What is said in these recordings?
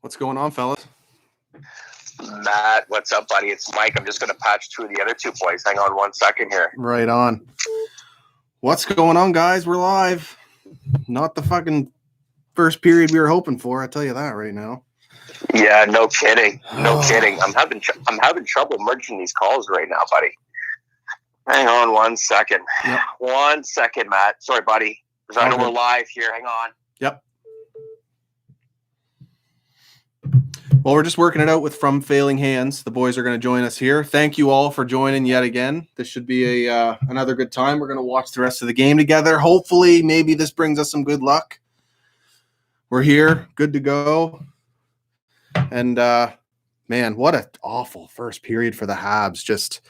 What's going on, fellas? Matt, what's up, buddy? It's Mike. I'm just going to patch two of the other two boys. Hang on 1 second here. Right on. What's going on, guys? We're live. Not the fucking first period we were hoping for. I tell you that right now. Yeah, no kidding. No kidding. I'm having trouble merging these calls right now, buddy. Hang on 1 second. Yep. 1 second, Matt. Sorry, buddy. Because I know we're live here. Hang on. Yep. Well, we're just working it out with From Failing Hands. The boys are going to join us here. Thank you all for joining yet again. This should be another good time. We're going to watch the rest of the game together. Hopefully, maybe this brings us some good luck. We're here, good to go. And, man, what an awful first period for the Habs. Just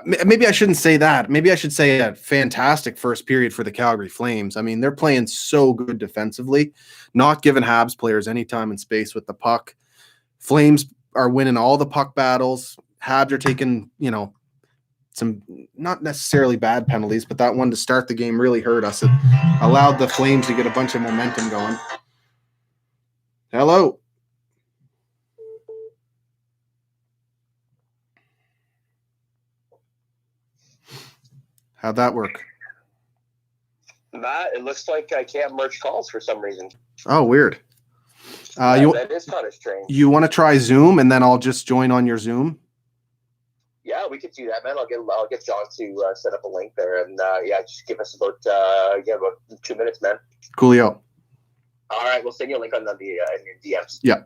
maybe I shouldn't say that. Maybe I should say a fantastic first period for the Calgary Flames. I mean, they're playing so good defensively, not giving Habs players any time and space with the puck. Flames are winning all the puck battles. Habs are taking, some not necessarily bad penalties, but that one to start the game really hurt us. It allowed the Flames to get a bunch of momentum going. Hello. How'd that work? Matt, it looks like I can't merge calls for some reason. Oh, weird. That is kind of strange. You want to try Zoom, and then I'll just join on your Zoom? Yeah, we could do that, man. I'll get John to set up a link there, and just give us about 2 minutes, man. Coolio. All right, we'll send you a link on the in your DMs. Yeah.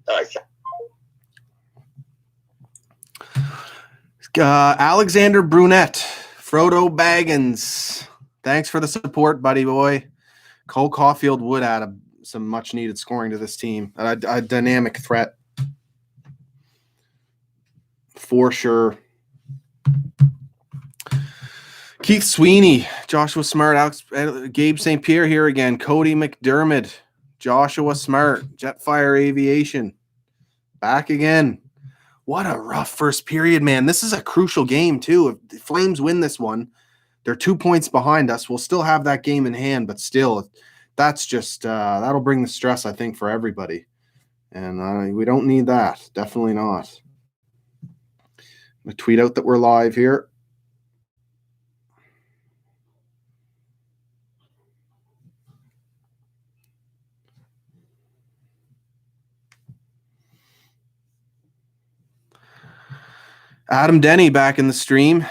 All right. Alexander Brunette, Frodo Baggins. Thanks for the support, buddy boy. Cole Caulfield would add some much-needed scoring to this team. A dynamic threat. For sure. Keith Sweeney, Joshua Smart, Gabe St. Pierre here again. Cody McDermott, Joshua Smart, Jetfire Aviation. Back again. What a rough first period, man. This is a crucial game, too. If the Flames win this one, they're 2 points behind us. We'll still have that game in hand, but still, that's just that'll bring the stress, I think, for everybody. And we don't need that. Definitely not. I'm going to tweet out that we're live here. Adam Denny back in the stream.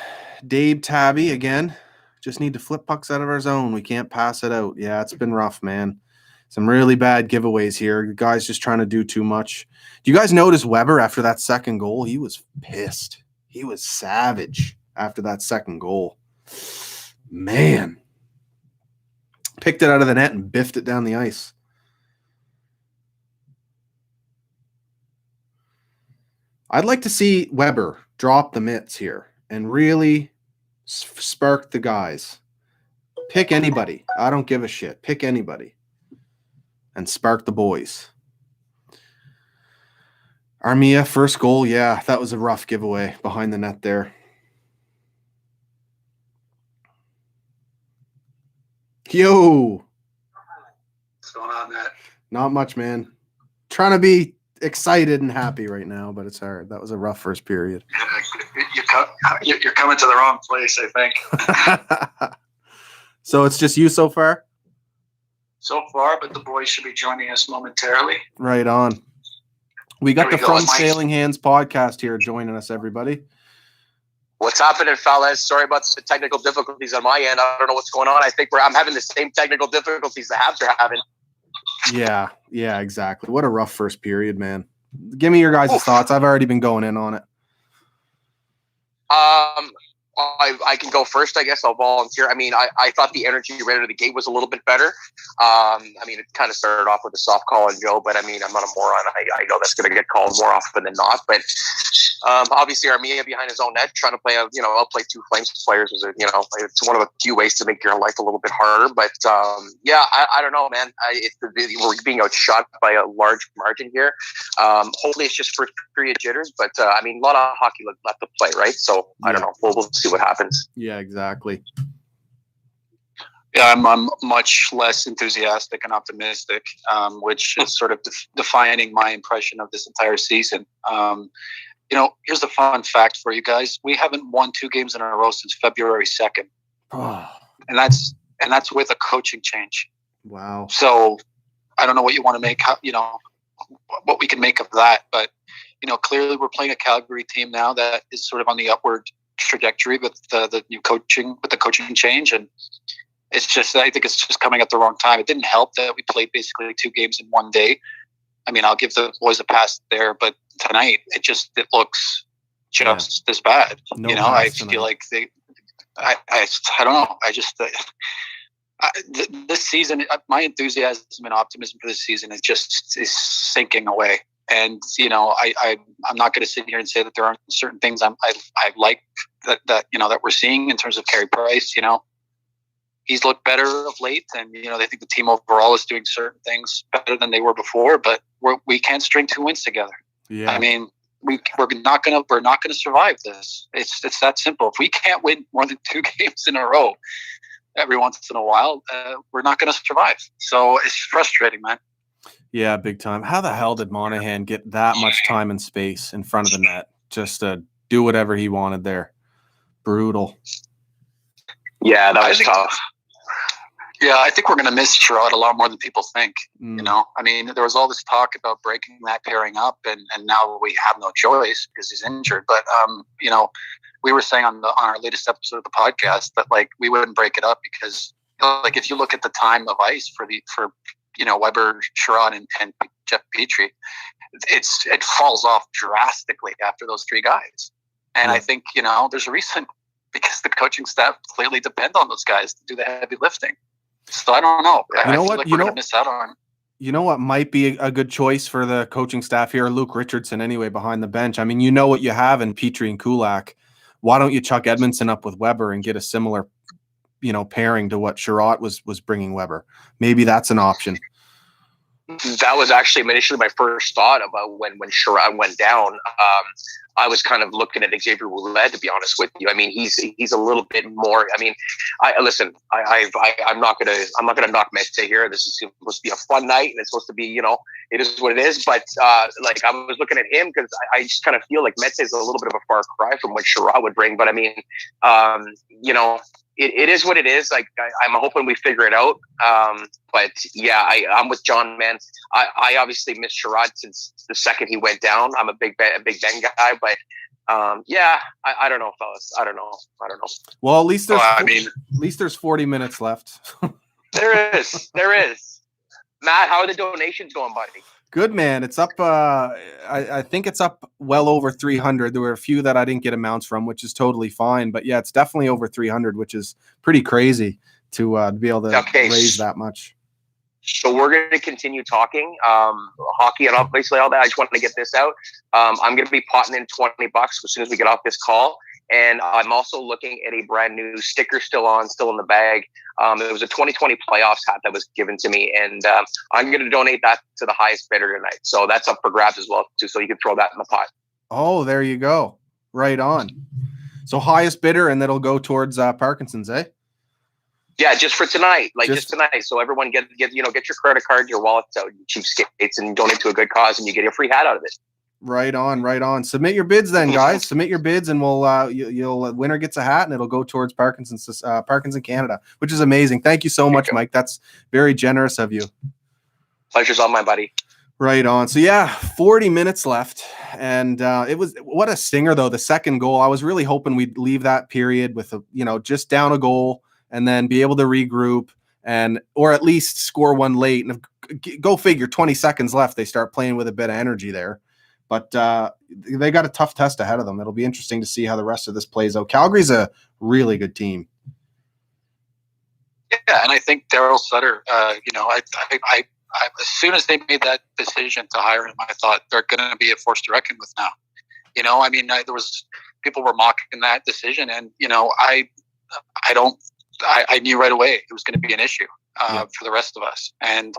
Dave Tabby again. Just need to flip pucks out of our zone. We can't pass it out. Yeah, it's been rough, man. Some really bad giveaways here. The guy's just trying to do too much. Do you guys notice Weber after that second goal? He was pissed. He was savage after that second goal. Man. Picked it out of the net and biffed it down the ice. I'd like to see Weber drop the mitts here and really spark the guys. Pick anybody. I don't give a shit. Pick anybody. And spark the boys. Armia, first goal. Yeah, that was a rough giveaway behind the net there. Yo. What's going on, Matt? Not much, man. Trying to be excited and happy right now, but it's hard. That was a rough first period. You're coming to the wrong place, I think. So it's just you so far? So far, but the boys should be joining us momentarily. Right on. We got the From Failing Hands podcast here joining us, everybody. What's happening, fellas? Sorry about the technical difficulties on my end. I don't know what's going on. I think I'm having the same technical difficulties the Habs are having. Yeah, exactly. What a rough first period, man. Give me your guys' thoughts. I've already been going in on it. I can go first, I guess. I'll volunteer. I mean, I thought the energy right out of the gate was a little bit better. I mean, it kind of started off with a soft call on Joe, but I mean, I'm not a moron. I know that's going to get called more often than not. But obviously, Armia behind his own net, trying to play outplay two Flames players was it's one of the few ways to make your life a little bit harder. But I don't know, man. We're being outshot by a large margin here. Hopefully, it's just first period jitters. But I mean, a lot of hockey left to play, right? So I don't know. We'll see what happens. Yeah, exactly. Yeah, I'm much less enthusiastic and optimistic, which is sort of defining my impression of this entire season. Here's the fun fact for you guys: we haven't won 2 games in a row since February 2nd, and that's with a coaching change. Wow. So I don't know what you want to make, what we can make of that, but clearly we're playing a Calgary team now that is sort of on the upward trajectory with the new coaching, with the coaching change, and I think it's just coming at the wrong time. It didn't help that we played basically 2 games in one day. I mean, I'll give the boys a pass there, but tonight it looks just as bad. I feel like I don't know. This season, my enthusiasm and optimism for this season is sinking away. And I'm not going to sit here and say that there aren't certain things I like that we're seeing in terms of Carey Price. He's looked better of late, and they think the team overall is doing certain things better than they were before. But we can't string 2 wins together. Yeah, I mean, we're not gonna survive this. It's that simple. If we can't win more than 2 games in a row every once in a while, we're not gonna survive. So it's frustrating, man. Yeah, big time. How the hell did Monahan get that much time and space in front of the net just to do whatever he wanted there? Brutal. Yeah, that was tough. Yeah, I think we're going to miss Sherrod a lot more than people think. I mean, there was all this talk about breaking that pairing up, and now we have no choice because he's injured. But we were saying on our latest episode of the podcast that we wouldn't break it up because if you look at the time of ice for Weber, Sherrod, and Jeff Petrie, it falls off drastically after those 3 guys. And I think there's a reason, because the coaching staff clearly depend on those guys to do the heavy lifting. So I don't know. I feel like we're going to miss out on. You know what might be a good choice for the coaching staff here? Luke Richardson, anyway, behind the bench. I mean, what you have in Petrie and Kulak. Why don't you chuck Edmondson up with Weber and get a similar, pairing to what Sherrod was bringing Weber? Maybe that's an option. That was actually initially my first thought about when Sherrod went down. I was kind of looking at Xavier Ouellet, to be honest with you. I mean, he's a little bit more. I mean, listen. I'm not gonna knock Mete here. This is supposed to be a fun night, and it's supposed to be, it is what it is. But I was looking at him because I just kind of feel like Mete is a little bit of a far cry from what Sherrod would bring. But I mean, it is what it is. I'm hoping we figure it out. But yeah, I'm with John, man. I obviously missed Sherrod since the second he went down. I'm a big Ben guy, but I don't know, fellas. I don't know. Well, at least there's 40 minutes left. There is. Matt, how are the donations going, buddy? Good, man. It's up. I think it's up well over 300. There were a few that I didn't get amounts from, which is totally fine. But yeah, it's definitely over 300, which is pretty crazy to be able to raise that much. So we're going to continue talking hockey and obviously all that. I just wanted to get this out. I'm going to be potting in $20 as soon as we get off this call. And I'm also looking at a brand new sticker still in the bag. It was a 2020 playoffs hat that was given to me. And I'm going to donate that to the highest bidder tonight. So that's up for grabs as well, too. So you can throw that in the pot. Oh, there you go. Right on. So highest bidder, and that'll go towards Parkinson's, eh? Yeah, just for tonight, just tonight. So everyone get your credit card, your wallets out, you cheapskates, and donate to a good cause, and you get a free hat out of it. Right on. Submit your bids then, guys. Submit your bids, and we'll winner gets a hat, and it'll go towards Parkinson Canada, which is amazing. Thank you so much, Mike. That's very generous of you. Pleasure's on, my buddy. Right on. So yeah, 40 minutes left, and it was what a stinger though. The second goal, I was really hoping we'd leave that period with just down a goal, and then be able to regroup or at least score one late. And go figure, 20 seconds left, they start playing with a bit of energy there. But they got a tough test ahead of them. It'll be interesting to see how the rest of this plays out. Calgary's a really good team. Yeah, and I think Daryl Sutter, I as soon as they made that decision to hire him, I thought they're going to be a force to reckon with now. I mean, there was people were mocking that decision, and I knew right away it was going to be an issue for the rest of us, and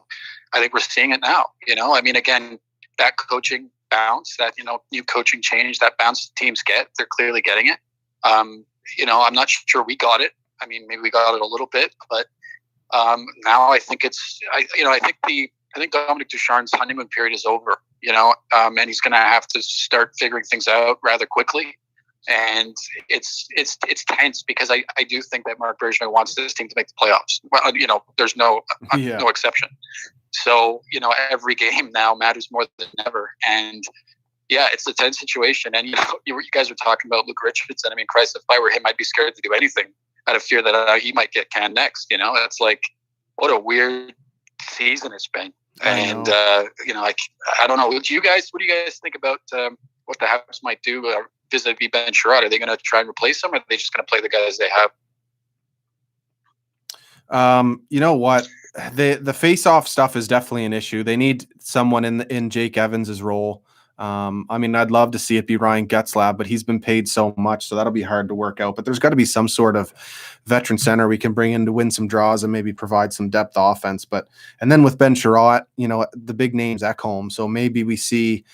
I think we're seeing it now. I mean, again, that coaching bounce, that new coaching change, that bounce teams get, they're clearly getting it. I'm not sure we got it. I mean, maybe we got it a little bit, but Now I think I think Dominic Ducharme's honeymoon period is over, and he's going to have to start figuring things out rather quickly. And it's tense because I do think that Marc Bergevin wants this team to make the playoffs. Well, there's no exception. So, every game now matters more than ever. And yeah, it's a tense situation. And, you guys were talking about Luke Richardson. I mean, Christ, if I were him, I'd be scared to do anything out of fear that he might get canned next. It's like, what a weird season it's been. And, I don't know. What do you guys think about what the Habs might do vis-a-vis Ben Sherratt? Are they going to try and replace him, or are they just going to play the guys they have? You know what? The face-off stuff is definitely an issue. They need someone in Jake Evans's role. I mean, I'd love to see it be Ryan Getzlab, but he's been paid so much, so that'll be hard to work out. But there's got to be some sort of veteran center we can bring in to win some draws and maybe provide some depth offense. And then with Ben Sherratt, the big names at home, so maybe we see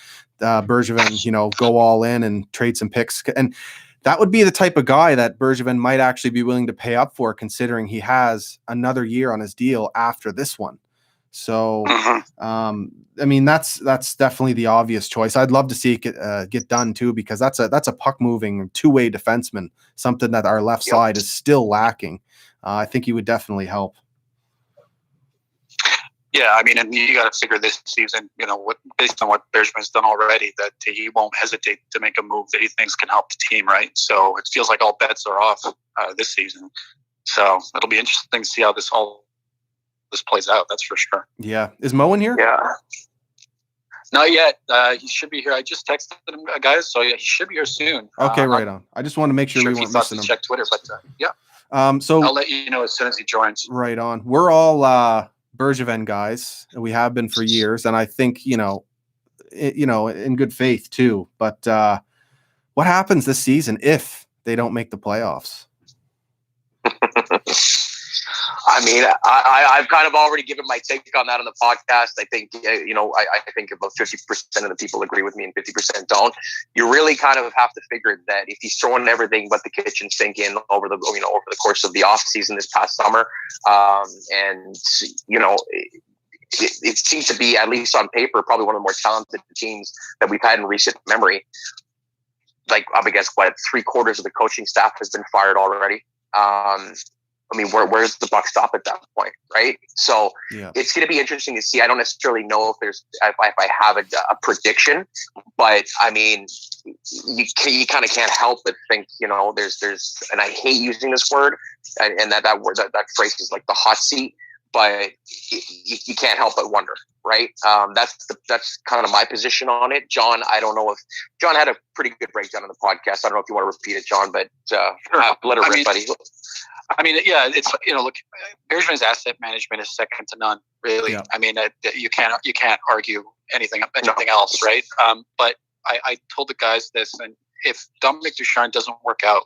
Bergevin, go all in and trade some picks. And that would be the type of guy that Bergevin might actually be willing to pay up for, considering he has another year on his deal after this one. So, I mean, that's definitely the obvious choice. I'd love to see it get done too, because that's a puck moving two-way defenseman, something that our left side is still lacking. I think he would definitely help. Yeah, I mean, and you got to figure this season, based on what Bergevin's done already, that he won't hesitate to make a move that he thinks can help the team, right? So it feels like all bets are off this season. So it'll be interesting to see how this plays out. That's for sure. Yeah. Is Mo in here? Yeah. Not yet. He should be here. I just texted him, guys, so yeah, he should be here soon. Okay, right on. I just want to make sure we weren't missing him. Check Twitter, but yeah. So I'll let you know as soon as he joins. Right on. We're all Bergevin guys. We have been for years, and I think in good faith too. But what happens this season if they don't make the playoffs? I mean, I've kind of already given my take on that on the podcast. I think, I think about 50% of the people agree with me and 50% don't. You really kind of have to figure that if he's throwing everything but the kitchen sink in over the course of the off season this past summer, it seems to be, at least on paper, probably one of the more talented teams that we've had in recent memory. Like, I guess, 3/4 of the coaching staff has been fired already. I mean, where's the buck stop at that point, right? So It's going to be interesting to see. I don't necessarily know if I have a prediction, but I mean, you kind of can't help but think, there's, and I hate using this word, and that word, that phrase is like the hot seat, but you can't help but wonder, right? That's kind of my position on it. John, I don't know if John had a pretty good breakdown on the podcast. I don't know if you want to repeat it, John, but let it rip, buddy. I mean, yeah, it's, look, Bergevin's asset management is second to none, really. Yeah. I mean, you can't argue anything else, right? But I told the guys this, and if Dominic Ducharme doesn't work out,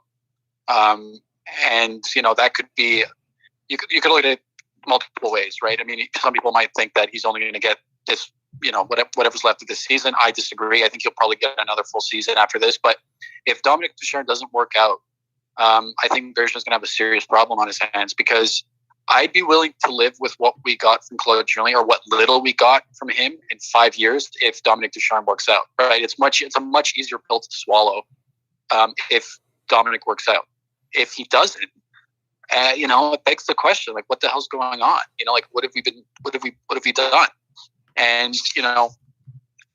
and that could be, you could look at it multiple ways, right? I mean, some people might think that he's only going to get this, whatever's left of this season. I disagree. I think he'll probably get another full season after this. But if Dominic Ducharme doesn't work out, I think Bergevin's going to have a serious problem on his hands, because I'd be willing to live with what we got from Claude Julien, or what little we got from him, in 5 years if Dominic Ducharme works out. Right? It's a much easier pill to swallow if Dominic works out. If he doesn't, it begs the question, like, what the hell's going on? Like, what have we done? And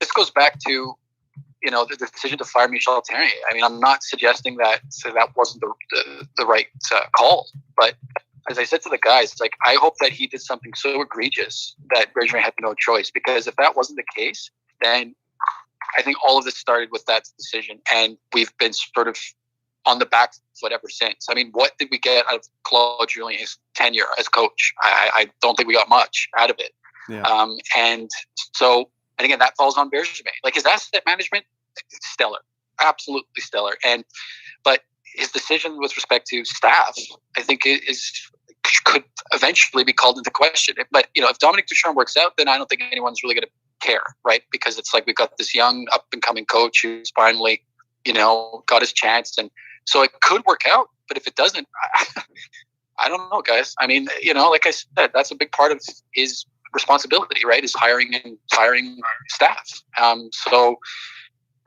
this goes back to the decision to fire Michel Therrien. I mean, I'm not suggesting that wasn't the right call, but as I said to the guys, it's like, I hope that he did something so egregious that Bergevin had no choice, because if that wasn't the case, then I think all of this started with that decision, and we've been sort of on the back foot ever since. I mean, what did we get out of Claude Julien's tenure as coach? I don't think we got much out of it. Yeah. And again, that falls on Bergevin. Like, his asset management, stellar, absolutely stellar. But his decision with respect to staff, I think, could eventually be called into question. But if Dominic Ducharme works out, then I don't think anyone's really going to care, right? Because it's like, we've got this young up and coming coach who's finally, got his chance, and so it could work out. But if it doesn't, I don't know, guys. I mean, like I said, that's a big part of his responsibility, right? Is hiring and firing staff. So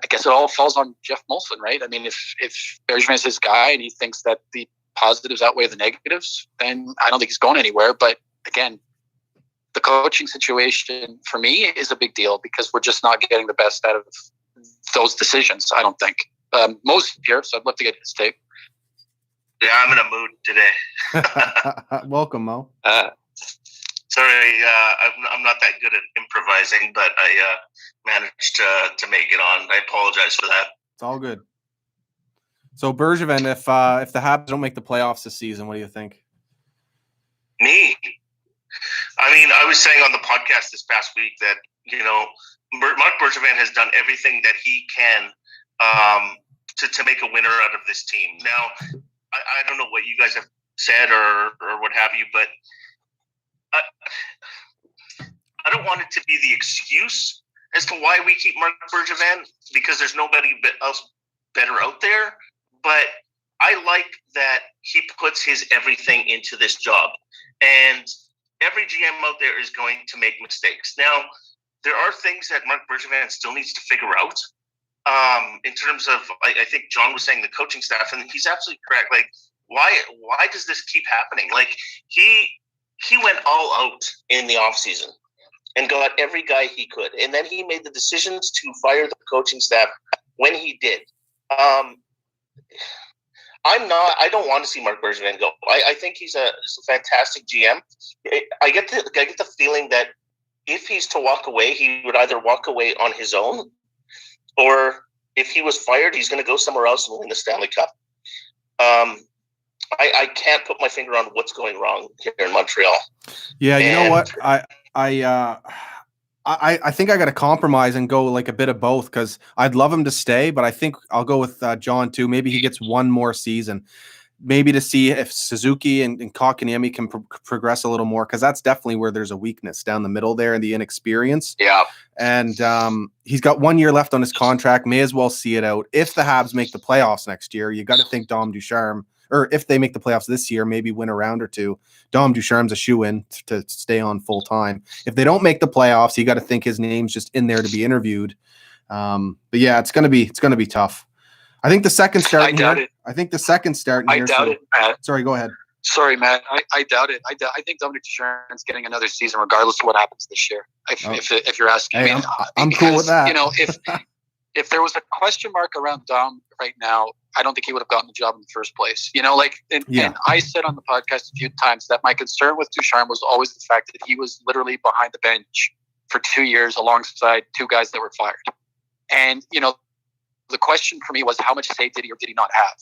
I guess it all falls on Jeff Molson, right? I mean, if Bergevin's his guy and he thinks that the positives outweigh the negatives, then I don't think he's going anywhere. But again, the coaching situation for me is a big deal because we're just not getting the best out of those decisions, I don't think. Most here, so I'd love to get his take. Yeah, I'm in a mood today. Welcome, Mo. Sorry, I'm not that good at improvising, but I managed to make it on. I apologize for that. It's all good. So Bergevin, if the Habs don't make the playoffs this season, what do you think? Me? I mean, I was saying on the podcast this past week that, Marc Bergevin has done everything that he can to make a winner out of this team. Now, I don't know what you guys have said or what have you, but I don't want it to be the excuse as to why we keep Marc Bergevin, because there's nobody else better out there. But I like that he puts his everything into this job. And every GM out there is going to make mistakes. Now, there are things that Marc Bergevin still needs to figure out. In terms of, I think John was saying the coaching staff, and he's absolutely correct. Like, why does this keep happening? Like, he went all out in the offseason and got every guy he could. And then he made the decisions to fire the coaching staff when he did. I don't want to see Marc Bergevin go. I think he's a fantastic GM. I get the feeling that if he's to walk away, he would either walk away on his own, or if he was fired, he's going to go somewhere else and win the Stanley Cup. I can't put my finger on what's going wrong here in Montreal. Yeah, you know what? I think I got to compromise and go like a bit of both, because I'd love him to stay, but I think I'll go with John too. Maybe he gets one more season, maybe to see if Suzuki and Kotkaniemi can progress a little more, because that's definitely where there's a weakness down the middle there and the inexperience. Yeah. And he's got 1 year left on his contract. May as well see it out. If the Habs make the playoffs next year, you got to think Dom Ducharme, or if they make the playoffs this year, maybe win a round or two, Dom Ducharme's a shoe-in to stay on full time. If they don't make the playoffs, you got to think his name's just in there to be interviewed. But yeah, it's gonna be tough. I think the second start. I doubt it. I think the second start. I doubt it, Matt. Sorry, go ahead. Sorry, Matt. I doubt it. I think Dominic Ducharme's getting another season, regardless of what happens this year. If you're asking me, I'm cool with that. If there was a question mark around Dom right now, I don't think he would have gotten the job in the first place. And I said on the podcast a few times that my concern with Ducharme was always the fact that he was literally behind the bench for 2 years alongside two guys that were fired. And, the question for me was, how much say did he or did he not have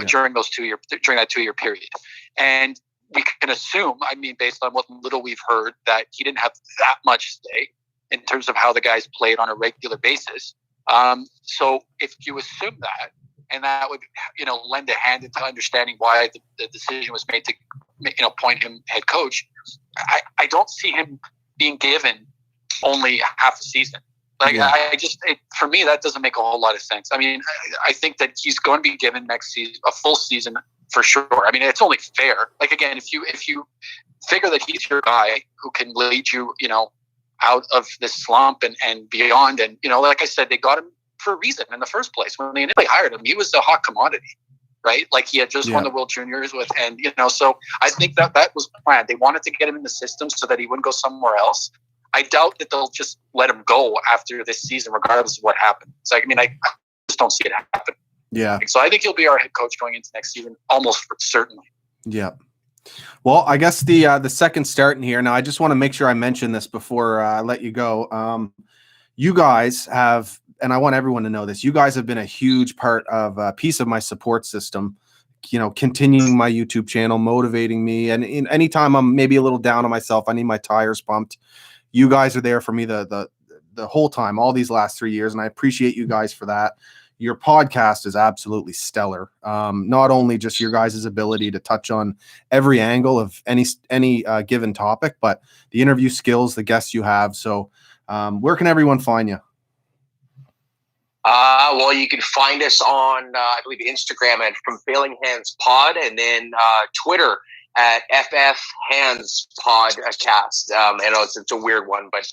during that 2 year period? And we can assume, based on what little we've heard, that he didn't have that much say in terms of how the guys played on a regular basis. So if you assume that, and that would, lend a hand into understanding why the decision was made to, appoint him head coach, I don't see him being given only half a season. For me, that doesn't make a whole lot of sense. I think that he's going to be given next season a full season for sure. It's only fair. Like, again, if you figure that he's your guy who can lead you, out of this slump and beyond, and like I said, they got him for a reason in the first place. When they initially hired him, he was a hot commodity, right? Like, he had just won the World Juniors with, and so I think that was planned. They wanted to get him in the system so that he wouldn't go somewhere else. I doubt that they'll just let him go after this season, regardless of what happens. I just don't see it happen. Yeah. So I think he'll be our head coach going into next season, almost certainly. Yeah. Well, I guess the second start in here. Now, I just want to make sure I mention this before I let you go. You guys have, and I want everyone to know this, you guys have been a huge part of a piece of my support system, continuing my YouTube channel, motivating me. And anytime I'm maybe a little down on myself, I need my tires pumped, you guys are there for me the whole time, all these last 3 years. And I appreciate you guys for that. Your podcast is absolutely stellar. Not only just your guys' ability to touch on every angle of any given topic, but the interview skills, the guests you have. So where can everyone find you? Well, you can find us on, I believe, Instagram at From Failing Hands Pod, and then Twitter at FF Hands Podcast. I know it's a weird one, but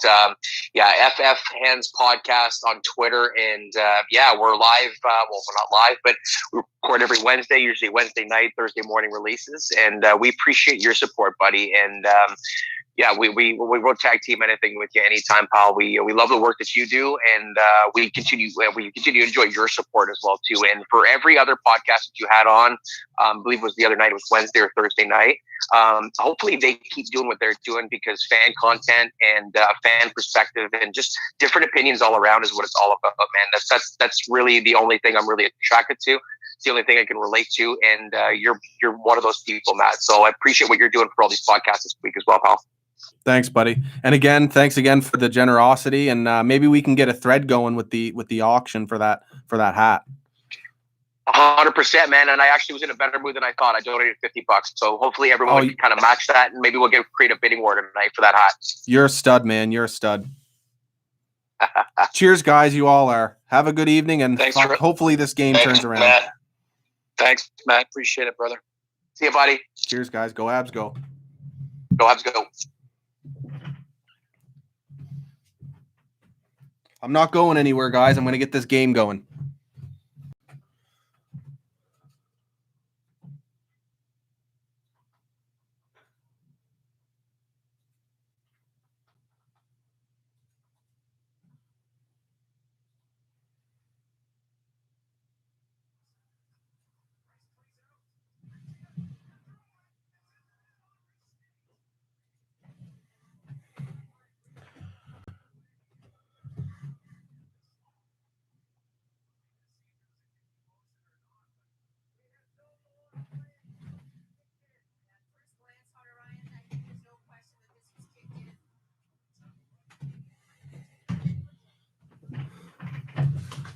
yeah, FF Hands Podcast on Twitter. And yeah, we're live. Well, we're not live, but we record every Wednesday, usually Wednesday night, Thursday morning releases. And we appreciate your support, buddy. And yeah, we will tag team anything with you anytime, pal. We love the work that you do, and we continue to enjoy your support as well too. And for every other podcast that you had on, I believe it was the other night, it was Wednesday or Thursday night. Hopefully they keep doing what they're doing, because fan content and fan perspective and just different opinions all around is what it's all about, man. That's really the only thing I'm really attracted to. It's the only thing I can relate to, and you're one of those people, Matt. So I appreciate what you're doing for all these podcasts this week as well, pal. Thanks, buddy. And again, thanks again for the generosity. And maybe we can get a thread going with the auction for that hat. 100%, man. And I actually was in a better mood than I thought. I donated $50, so hopefully everyone can kind of match that, and maybe we'll create a bidding war tonight for that hat. You're a stud, man. You're a stud. Cheers, guys. You all are. Have a good evening, and hopefully this game turns around. Matt. Thanks, Matt. Appreciate it, brother. See you, buddy. Cheers, guys. Go Habs, go. Go Habs, go. I'm not going anywhere, guys. I'm going to get this game going.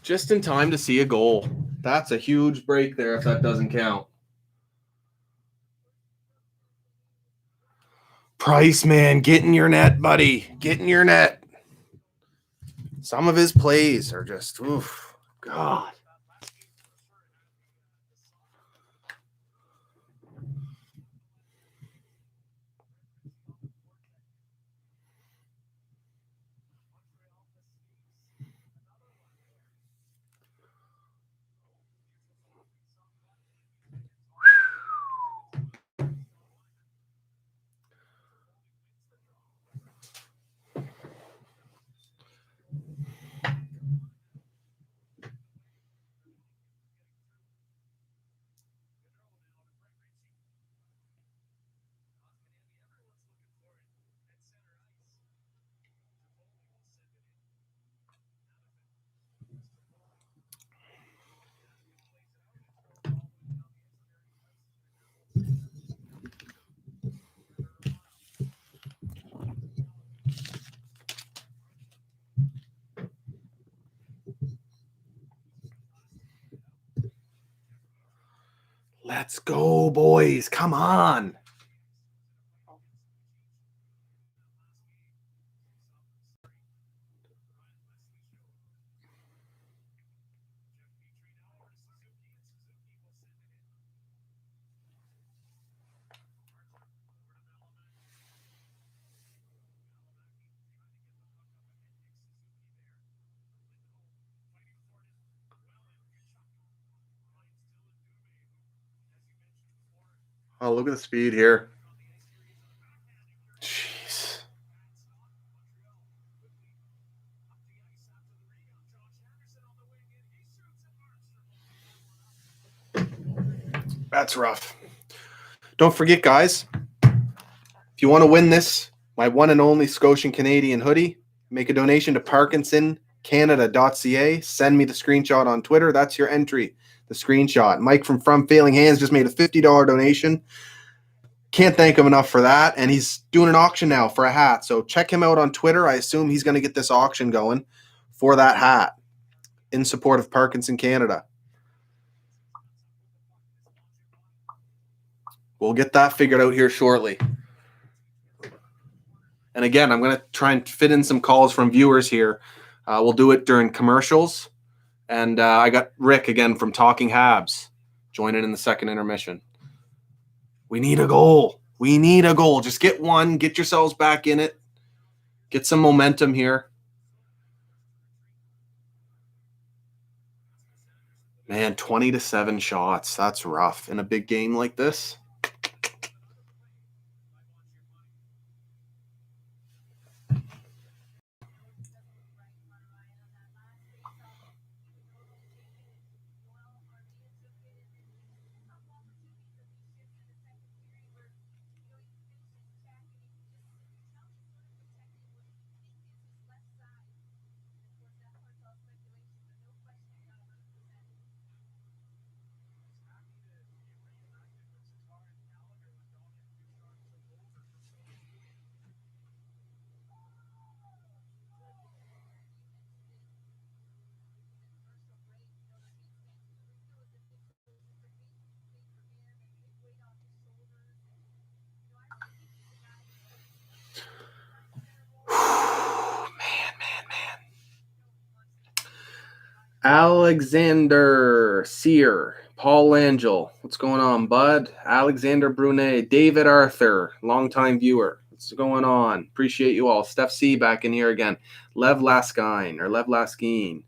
Just in time to see a goal. That's a huge break there if that doesn't count. Price, man, get in your net, buddy. Get in your net. Some of his plays are just, oof, God. Let's go, boys. Come on. Oh, look at the speed here. Jeez. That's rough. Don't forget, guys, if you want to win this, my one and only Scotian Canadian hoodie, make a donation to ParkinsonCanada.ca. Send me the screenshot on Twitter. That's your entry. The screenshot. Mike from Failing Hands just made a $50 donation. Can't thank him enough for that. And he's doing an auction now for a hat. So check him out on Twitter. I assume he's going to get this auction going for that hat in support of Parkinson Canada. We'll get that figured out here shortly. And again, I'm going to try and fit in some calls from viewers here. We'll do it during commercials. And I got Rick again from Talking Habs joining in the second intermission. We need a goal. We need a goal. Just get one. Get yourselves back in it. Get some momentum here. Man, 20-7 shots. That's rough in a big game like this. Alexander Sear, Paul Angel, what's going on, bud? Alexander Brunet, David Arthur, longtime viewer. What's going on? Appreciate you all. Steph C back in here again. Lev Laskin,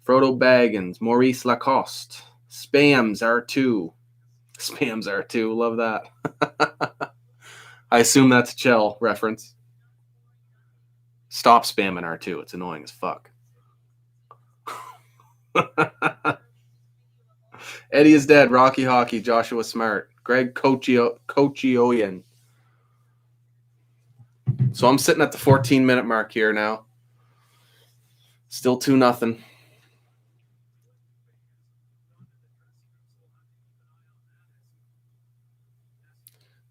Frodo Baggins, Maurice Lacoste, Spams R2. Spams R2, love that. I assume that's a Chell reference. Stop spamming R2. It's annoying as fuck. Eddie is dead. Rocky Hockey. Joshua Smart. Greg Kochioyan. So I'm sitting at the 14-minute mark here now. Still 2-0.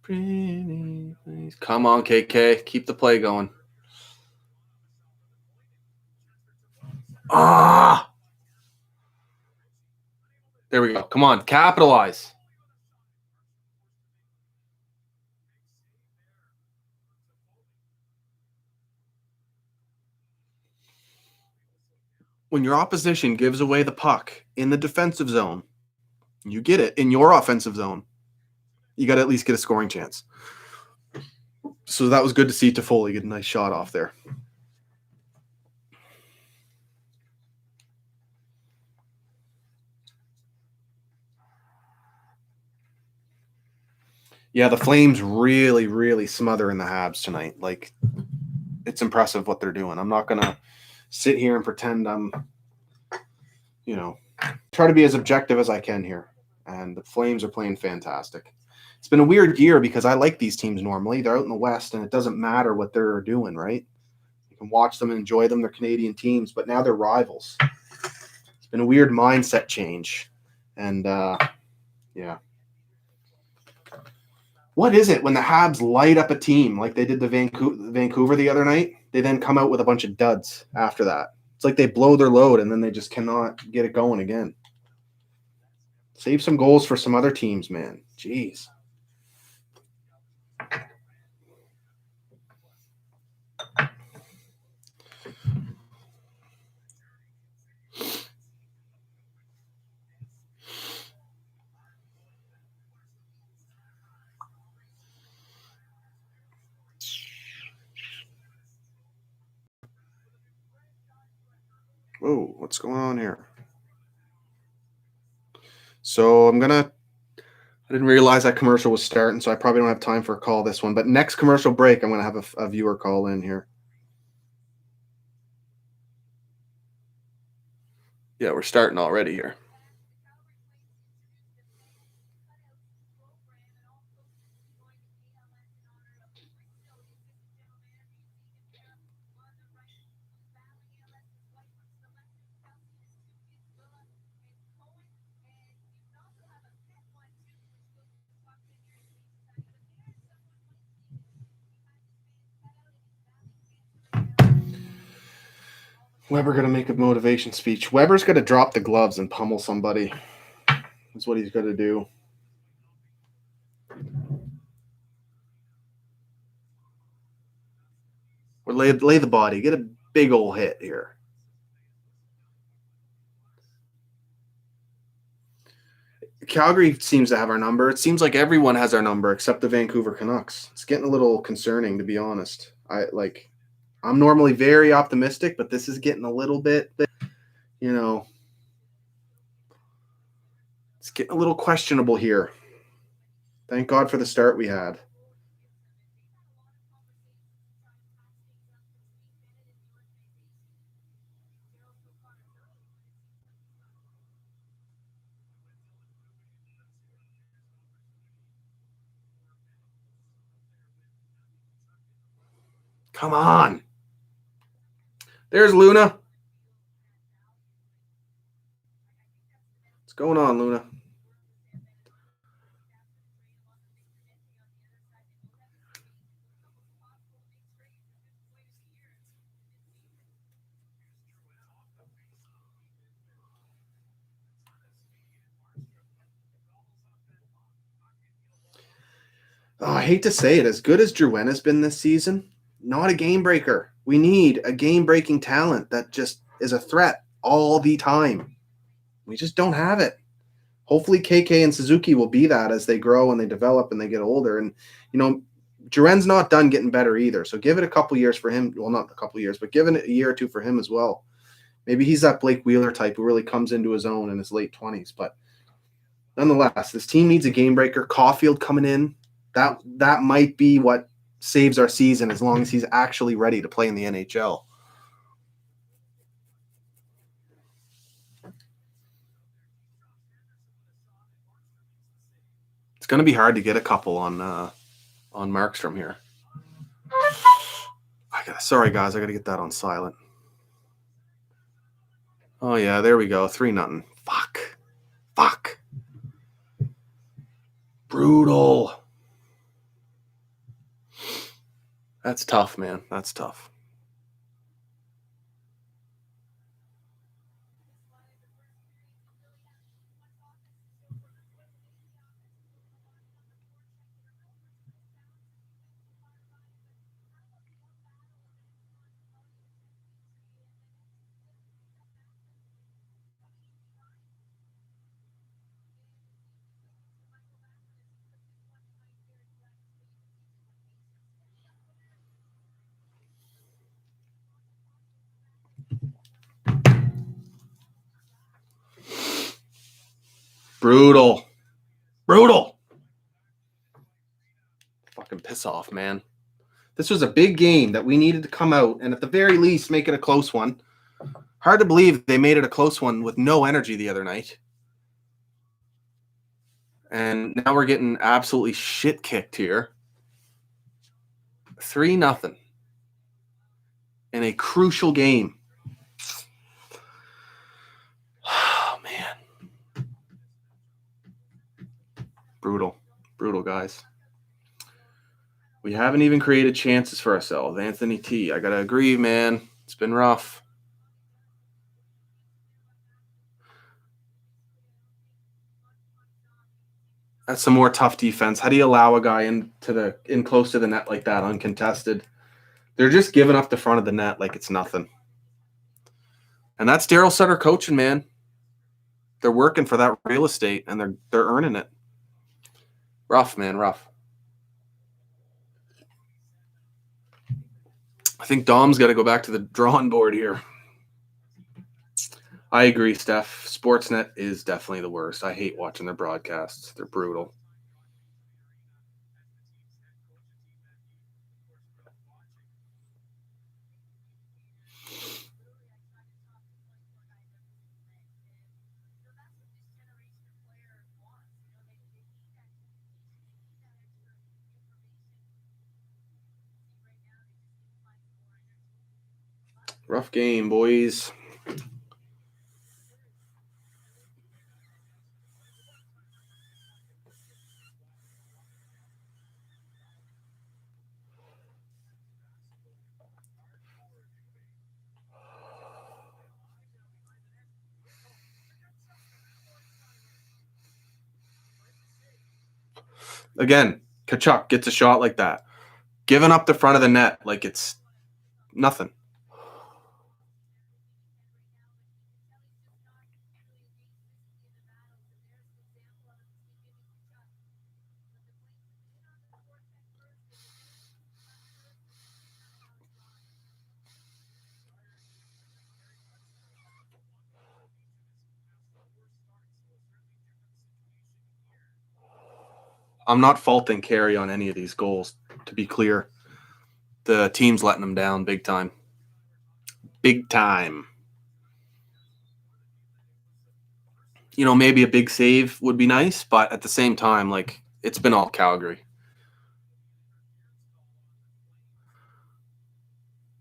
Pretty please. Come on, KK. Keep the play going. Ah! There we go. Come on, capitalize. When your opposition gives away the puck in the defensive zone, you get it in your offensive zone, you got to at least get a scoring chance. So that was good to see Toffoli get a nice shot off there. Yeah, the Flames really, really smothering the Habs tonight. Like, it's impressive what they're doing. I'm not going to sit here and pretend I'm, try to be as objective as I can here. And the Flames are playing fantastic. It's been a weird year because I like these teams normally. They're out in the West, and it doesn't matter what they're doing, right? You can watch them and enjoy them. They're Canadian teams, but now they're rivals. It's been a weird mindset change. And, yeah. What is it when the Habs light up a team like they did the Vancouver the other night? They then come out with a bunch of duds after that. It's like they blow their load and then they just cannot get it going again. Save some goals for some other teams, man. Jeez. Whoa, what's going on here? So I didn't realize that commercial was starting, so I probably don't have time for a call this one. But next commercial break, I'm going to have a viewer call in here. Yeah, we're starting already here. Weber going to make a motivation speech. Weber's going to drop the gloves and pummel somebody. That's what he's going to do. Or lay the body. Get a big old hit here. Calgary seems to have our number. It seems like everyone has our number except the Vancouver Canucks. It's getting a little concerning, to be honest. I'm normally very optimistic, but this is getting a little bit, it's getting a little questionable here. Thank God for the start we had. Come on. There's Luna. What's going on, Luna? Oh, I hate to say it, as good as Drouin has been this season, not a game breaker. We need a game-breaking talent that just is a threat all the time. We just don't have it. Hopefully KK and Suzuki will be that as they grow and they develop and they get older. And, Drouin's not done getting better either. So give it a couple years for him. Well, not a couple years, but give it a year or two for him as well. Maybe he's that Blake Wheeler type who really comes into his own in his late 20s. But nonetheless, this team needs a game breaker. Caulfield coming in. That might be what saves our season as long as he's actually ready to play in the NHL. It's going to be hard to get a couple on Markstrom here. Sorry, guys. I got to get that on silent. Oh, yeah. There we go. 3-0. Fuck. Brutal. That's tough, man. That's tough. Brutal. Fucking piss off, man. This was a big game that we needed to come out and at the very least make it a close one. Hard to believe they made it a close one with no energy the other night. And now we're getting absolutely shit kicked here. 3-0 in a crucial game. Oh, man. Brutal, guys. We haven't even created chances for ourselves. Anthony T. I got to agree, man. It's been rough. That's some more tough defense. How do you allow a guy in close to the net like that, uncontested? They're just giving up the front of the net like it's nothing. And that's Daryl Sutter coaching, man. They're working for that real estate, and they're earning it. Rough, man, rough. I think Dom's got to go back to the drawing board here. I agree, Steph. Sportsnet is definitely the worst. I hate watching their broadcasts. They're brutal. Rough game, boys. Again, Kachuk gets a shot like that. Giving up the front of the net like it's nothing. I'm not faulting Carey on any of these goals, to be clear. The team's letting them down big time. Big time. You know, maybe a big save would be nice, but at the same time, like, it's been all Calgary.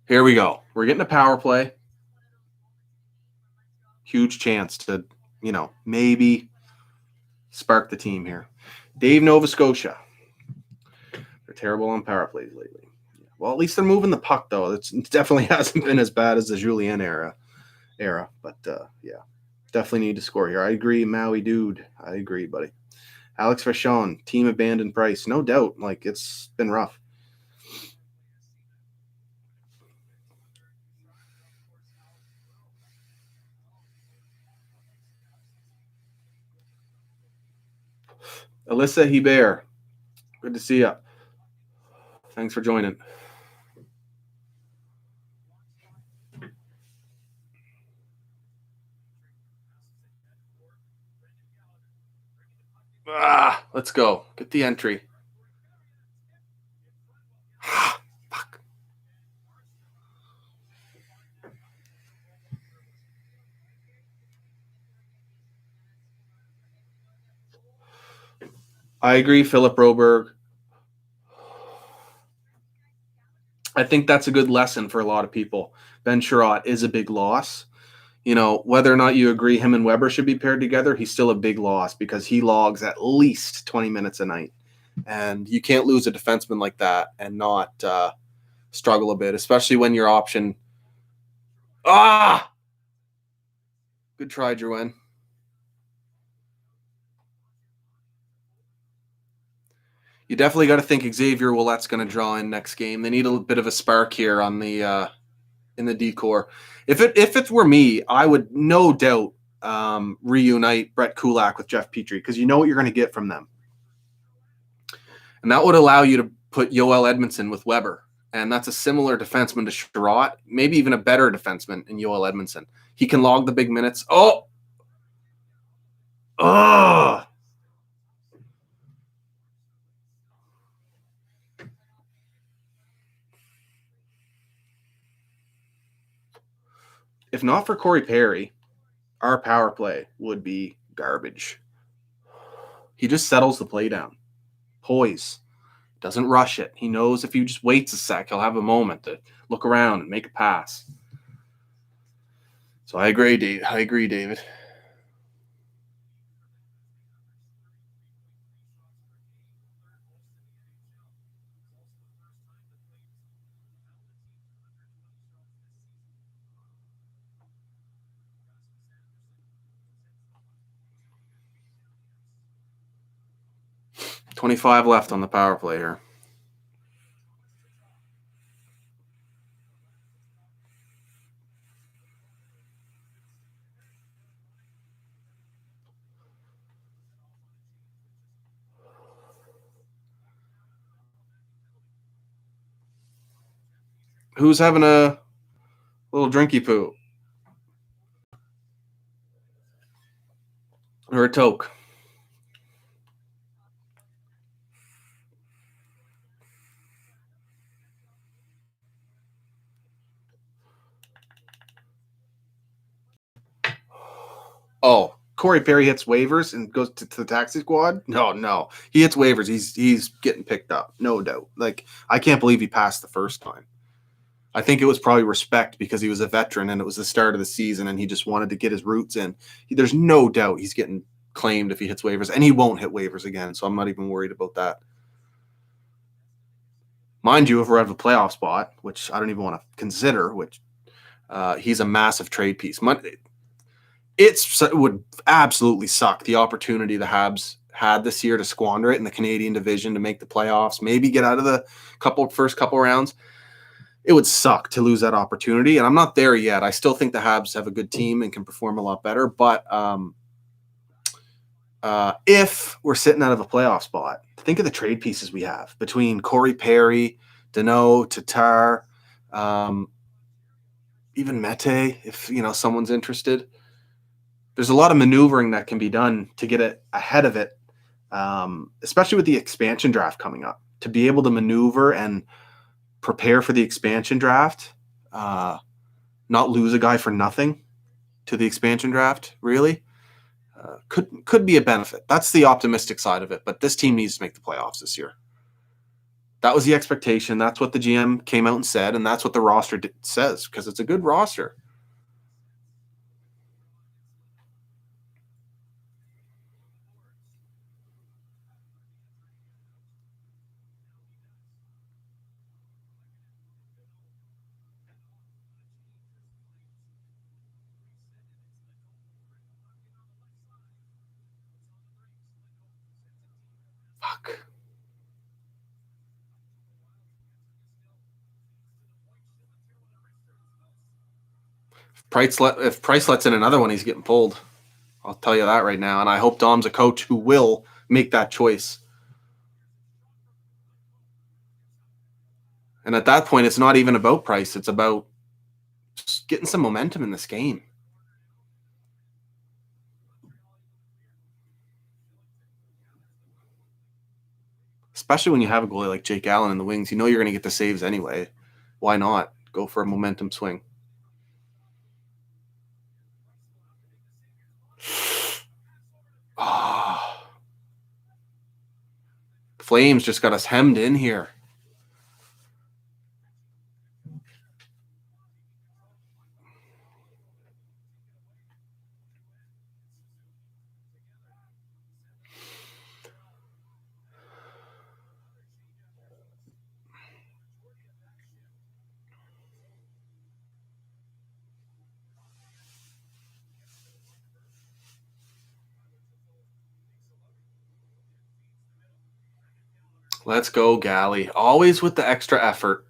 Here we go. We're getting a power play. Huge chance to, you know, maybe spark the team here. Dave, Nova Scotia. They're terrible on power plays lately. Well, at least they're moving the puck, though. It definitely hasn't been as bad as the Julien era. But, yeah, definitely need to score here. I agree, Maui dude. I agree, buddy. Alex Vachon, team abandoned Price. No doubt. Like, it's been rough. Alyssa Hebert, good to see you. Thanks for joining. Let's go. Get the entry. Fuck. I agree, Philip Broberg. I think that's a good lesson for a lot of people. Ben Sherratt is a big loss. You know, whether or not you agree him and Weber should be paired together, he's still a big loss because he logs at least 20 minutes a night. And you can't lose a defenseman like that and not struggle a bit, especially when your option. Good try, Jerwin. You definitely got to think Xavier Ouellette's going to draw in next game. They need a bit of a spark here on the in the decor. If it were me, I would no doubt reunite Brett Kulak with Jeff Petrie because you know what you're going to get from them. And that would allow you to put Yoel Edmondson with Weber. And that's a similar defenseman to Sherratt, maybe even a better defenseman in Yoel Edmondson. He can log the big minutes. If not for Corey Perry, our power play would be garbage. He just settles the play down. Poise. Doesn't rush it. He knows if he just waits a sec, he'll have a moment to look around and make a pass. So I agree, David. $25 left on the power play here. Who's having a little drinky poo? Or a toke? Oh, Corey Perry hits waivers and goes to the taxi squad? No. He hits waivers. He's getting picked up, no doubt. Like, I can't believe he passed the first time. I think it was probably respect because he was a veteran and it was the start of the season and he just wanted to get his roots in. There's no doubt he's getting claimed if he hits waivers, and he won't hit waivers again, so I'm not even worried about that. Mind you, if we're out of a playoff spot, which I don't even want to consider, which he's a massive trade piece. It would absolutely suck the opportunity the Habs had this year to squander it in the Canadian division to make the playoffs, maybe get out of the first couple rounds. It would suck to lose that opportunity, and I'm not there yet. I still think the Habs have a good team and can perform a lot better, but if we're sitting out of a playoff spot, think of the trade pieces we have between Corey Perry, Danault, Tatar, even Mete, if someone's interested. There's a lot of maneuvering that can be done to get it ahead of it especially with the expansion draft coming up, to be able to maneuver and prepare for the expansion draft, not lose a guy for nothing to the expansion draft, really, could be a benefit. That's the optimistic side of it. But this team needs to make the playoffs this year. That was the expectation. That's what the GM came out and said, and that's what the roster says, because it's a good roster. Fuck. If Price lets in another one, he's getting pulled. I'll tell you that right now. And I hope Dom's a coach who will make that choice. And at that point, it's not even about Price. It's about just getting some momentum in this game. Especially when you have a goalie like Jake Allen in the wings. You know you're going to get the saves anyway. Why not go for a momentum swing? Oh. Flames just got us hemmed in here. Let's go, Galley. Always with the extra effort.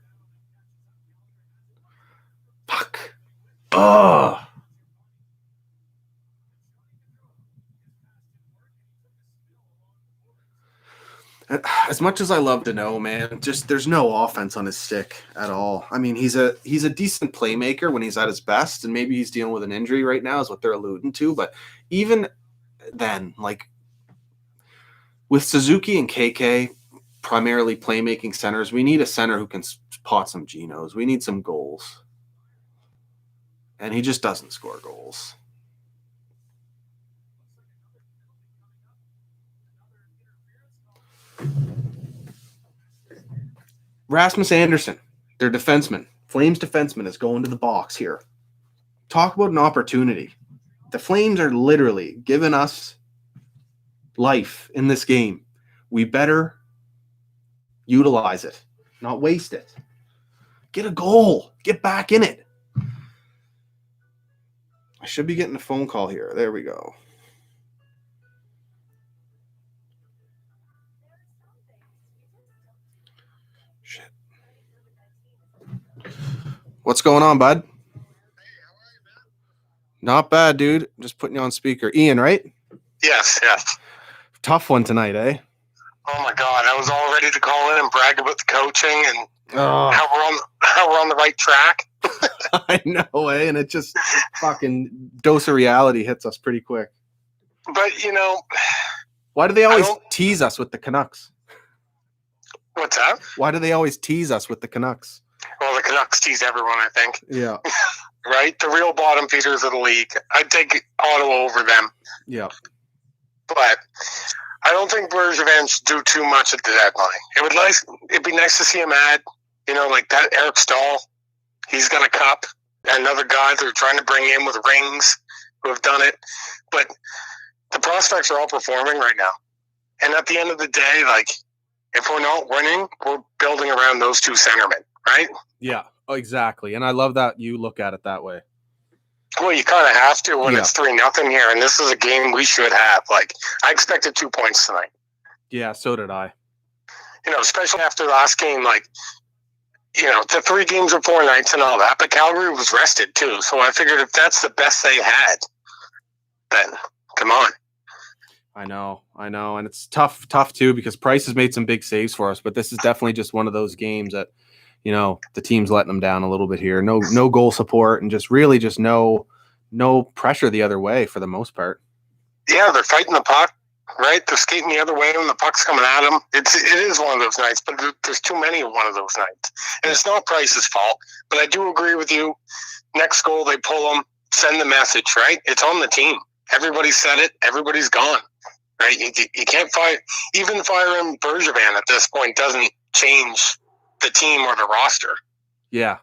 Fuck. Ugh. As much as I love Danault, man, just there's no offense on his stick at all. I mean, he's a decent playmaker when he's at his best, and maybe he's dealing with an injury right now is what they're alluding to. But even then, like with Suzuki and KK, primarily playmaking centers, we need a center who can pot some Genos. We need some goals. And he just doesn't score goals. Rasmus Anderson, their defenseman, Flames defenseman, is going to the box here. Talk about an opportunity. The Flames are literally giving us life in this game. We better utilize it, not waste it. Get a goal. Get back in it. I should be getting a phone call here. There we go. Shit. What's going on, bud? Not bad, dude. Just putting you on speaker. Ian, right? Yes. Tough one tonight, eh? Oh my God, I was all ready to call in and brag about the coaching and how we're on the right track. I know, eh? And it just fucking dose of reality hits us pretty quick. But, you know... Why do they always tease us with the Canucks? What's that? Why do they always tease us with the Canucks? Well, the Canucks tease everyone, I think. Yeah. Right? The real bottom feeders of the league. I'd take Ottawa over them. Yeah. But I don't think Bergevin should do too much at the deadline. It'd be nice to see him add, you know, like that Eric Stahl. He's got a cup. And other guys they're trying to bring in with rings who have done it. But the prospects are all performing right now. And at the end of the day, like, if we're not winning, we're building around those two centermen, right? Yeah, exactly. And I love that you look at it that way. Well, you kind of have to when it's 3-0 here, and this is a game we should have. Like, I expected 2 points tonight. Yeah, so did I. You know, especially after the last game, like, you know, the 3 games or 4 nights and all that, but Calgary was rested too. So I figured if that's the best they had, then come on. I know. And it's tough too, because Price has made some big saves for us, but this is definitely just one of those games that, you know, the team's letting them down a little bit here. No goal support and just no pressure the other way for the most part. Yeah, they're fighting the puck. right? They're skating the other way when the puck's coming at them. It is one of those nights, but there's too many of one of those nights. And it's not Price's fault, but I do agree with you. Next goal, they pull them, send the message, right? It's on the team. Everybody said it. Everybody's gone, right? You can't fire, even firing Bergevin at this point doesn't change the team or the roster. Yeah.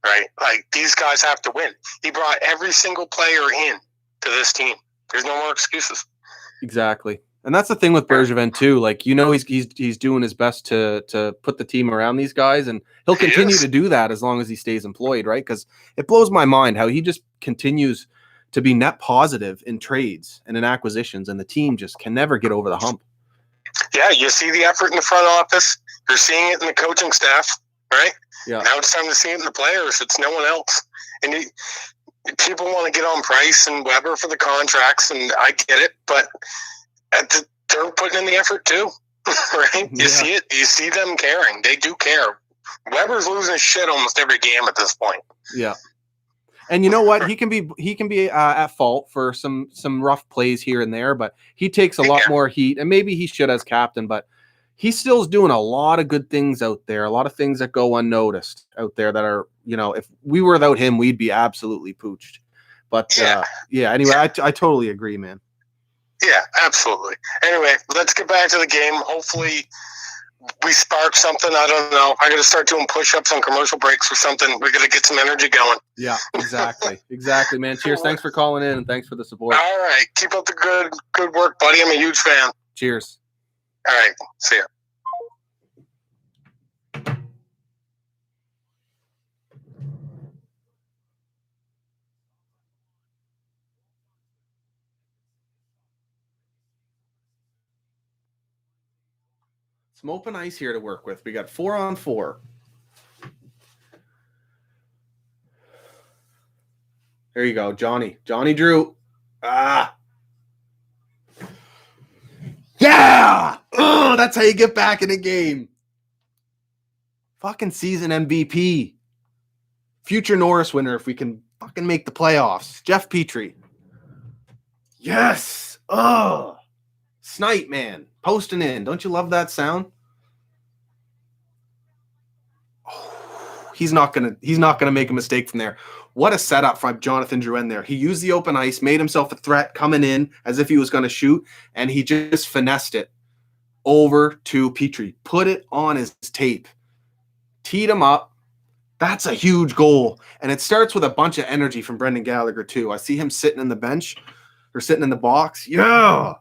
Right? Like, these guys have to win. He brought every single player in to this team. There's no more excuses. Exactly. And that's the thing with Bergevin too. Like, you know, he's doing his best to put the team around these guys, and he'll continue to do that as long as he stays employed, right? Because it blows my mind how he just continues to be net positive in trades and in acquisitions, and the team just can never get over the hump. Yeah, you see the effort in the front office. You're seeing it in the coaching staff, right? Yeah. Now it's time to see it in the players. It's no one else. And people want to get on Price and Weber for the contracts, and I get it, but they're putting in the effort too, right? You see it. You see them caring. They do care. Weber's losing shit almost every game at this point. Yeah. And you know what? He can be at fault for some rough plays here and there, but he takes a lot more heat, and maybe he should as captain, but he still's doing a lot of good things out there, a lot of things that go unnoticed out there that are, you know, if we were without him, we'd be absolutely pooched. But anyway, I totally agree, man. Yeah, absolutely. Anyway, let's get back to the game. Hopefully we spark something. I don't know. I got to start doing push-ups on commercial breaks or something. We got to get some energy going. Yeah, exactly. Exactly, man. Cheers. Thanks for calling in, and thanks for the support. All right. Keep up the good work, buddy. I'm a huge fan. Cheers. All right. See ya. Some open ice here to work with. We got 4-on-4. There you go, Johnny. Johnny Drew. Ah. Yeah! Oh, that's how you get back in a game. Fucking season MVP. Future Norris winner if we can fucking make the playoffs. Jeff Petrie. Yes. Oh. Snipe, man. Posting in. Don't you love that sound? Oh, he's not gonna make a mistake from there. What a setup from Jonathan Drouin there. He used the open ice, made himself a threat coming in as if he was going to shoot, and he just finessed it over to Petrie. Put it on his tape. Teed him up. That's a huge goal. And it starts with a bunch of energy from Brendan Gallagher, too. I see him sitting in the bench or sitting in the box. Yeah.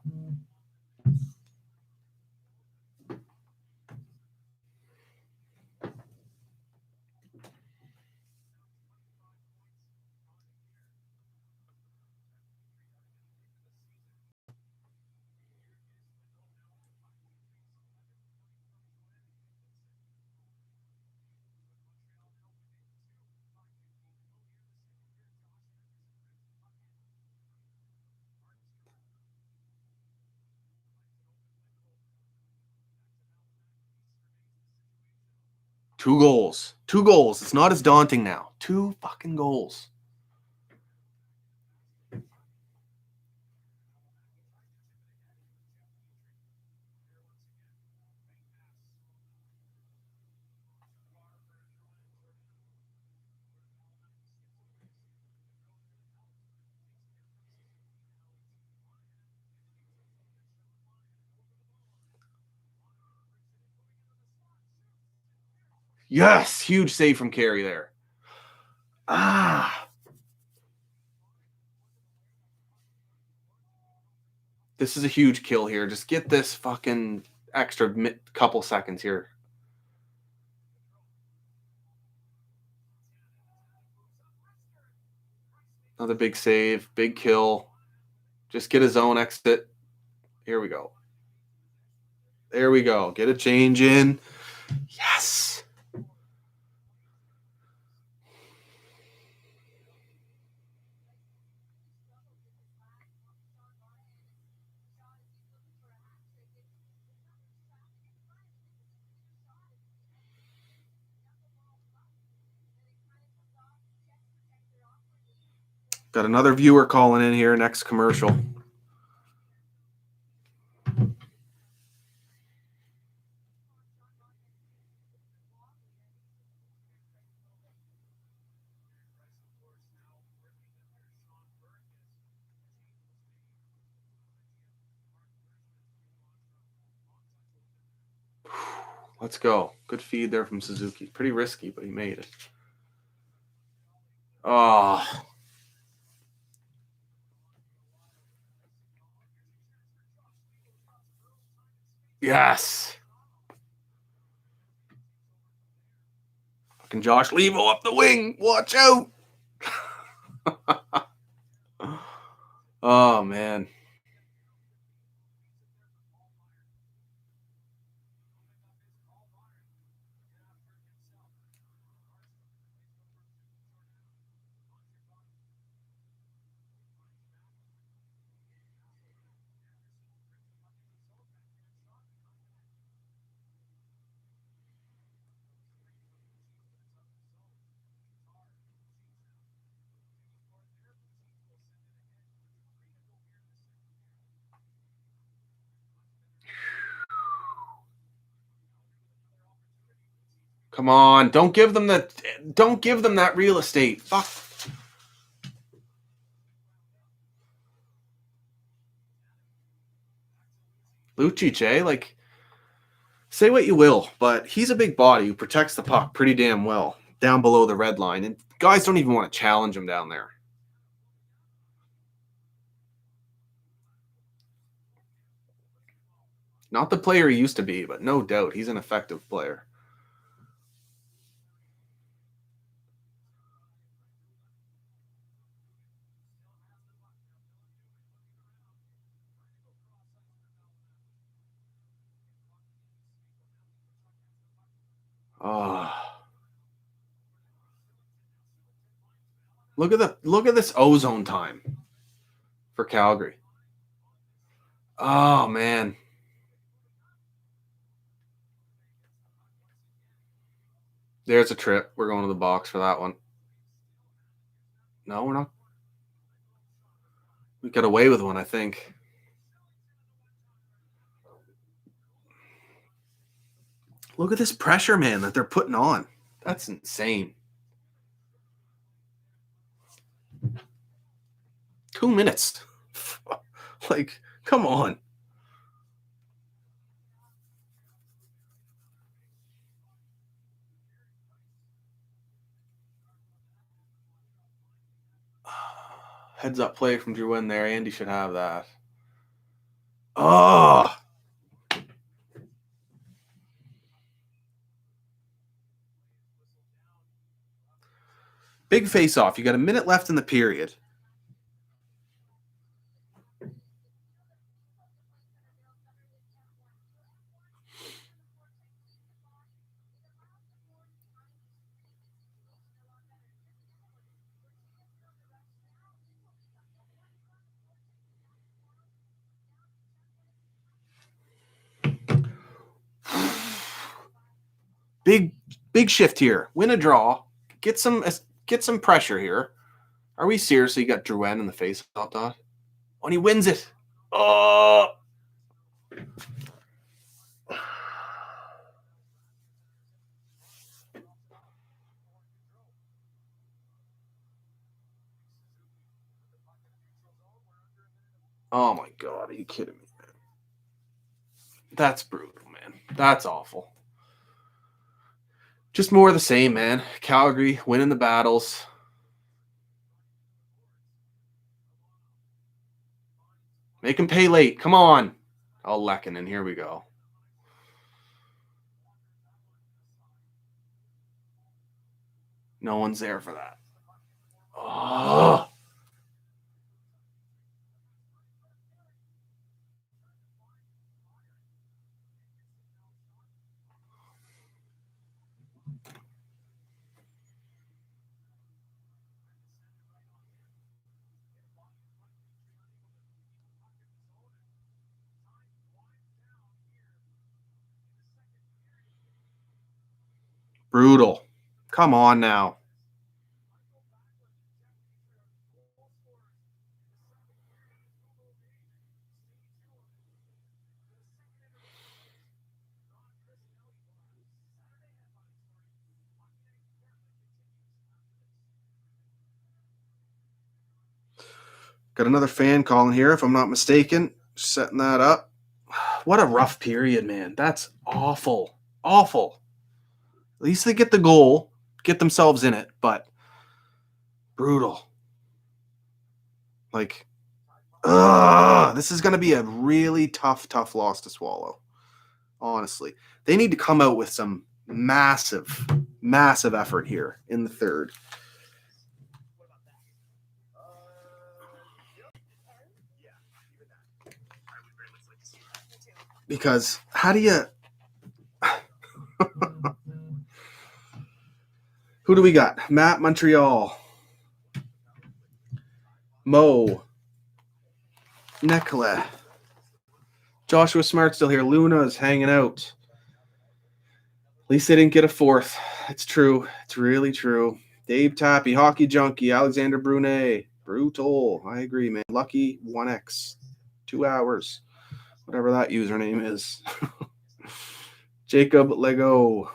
Two goals. It's not as daunting now. 2 fucking goals. Yes, huge save from Carey there. Ah. This is a huge kill here. Just get this fucking extra couple seconds here. Another big save, big kill. Just get his own exit. Here we go. There we go. Get a change in. Yes. Got another viewer calling in here. Next commercial. Let's go. Good feed there from Suzuki. Pretty risky, but he made it. Oh. Yes. Fucking Josh Levo up the wing. Watch out. Oh, man. Come on. Don't give them that real estate. Fuck. Lucic, eh? Like, say what you will, but he's a big body who protects the puck pretty damn well down below the red line. And guys don't even want to challenge him down there. Not the player he used to be, but no doubt he's an effective player. Oh. Look at this ozone time for Calgary. Oh, man. There's a trip. We're going to the box for that one. No, we're not. We got away with one, I think. Look at this pressure, man, that they're putting on. That's insane. 2 minutes. Like, come on. Heads up play from Drouin there. Andy should have that. Oh. Big face-off. You got a minute left in the period. Big shift here. Win a draw. Get some pressure here. Are we seriously got Drouin in the face-off dot? When he wins it. Oh. Oh my God, are you kidding me, man? That's brutal, man. That's awful. Just more of the same, man. Calgary winning the battles. Make him pay late. Come on. Oh, Lehkonen, here we go. No one's there for that. Oh. Brutal. Come on now. Got another fan calling here, if I'm not mistaken. Setting that up. What a rough period, man. That's awful. Awful. At least they get the goal, get themselves in it, but brutal. Like, this is going to be a really tough loss to swallow. Honestly, they need to come out with some massive effort here in the third. Because how do you... Who do we got? Matt, Montreal. Mo. Nekla. Joshua Smart still here. Luna is hanging out. At least they didn't get a fourth. It's true. It's really true. Dave Tappy, Hockey Junkie, Alexander Brunet. Brutal. I agree, man. Lucky 1X. 2 hours. Whatever that username is. Jacob Lego.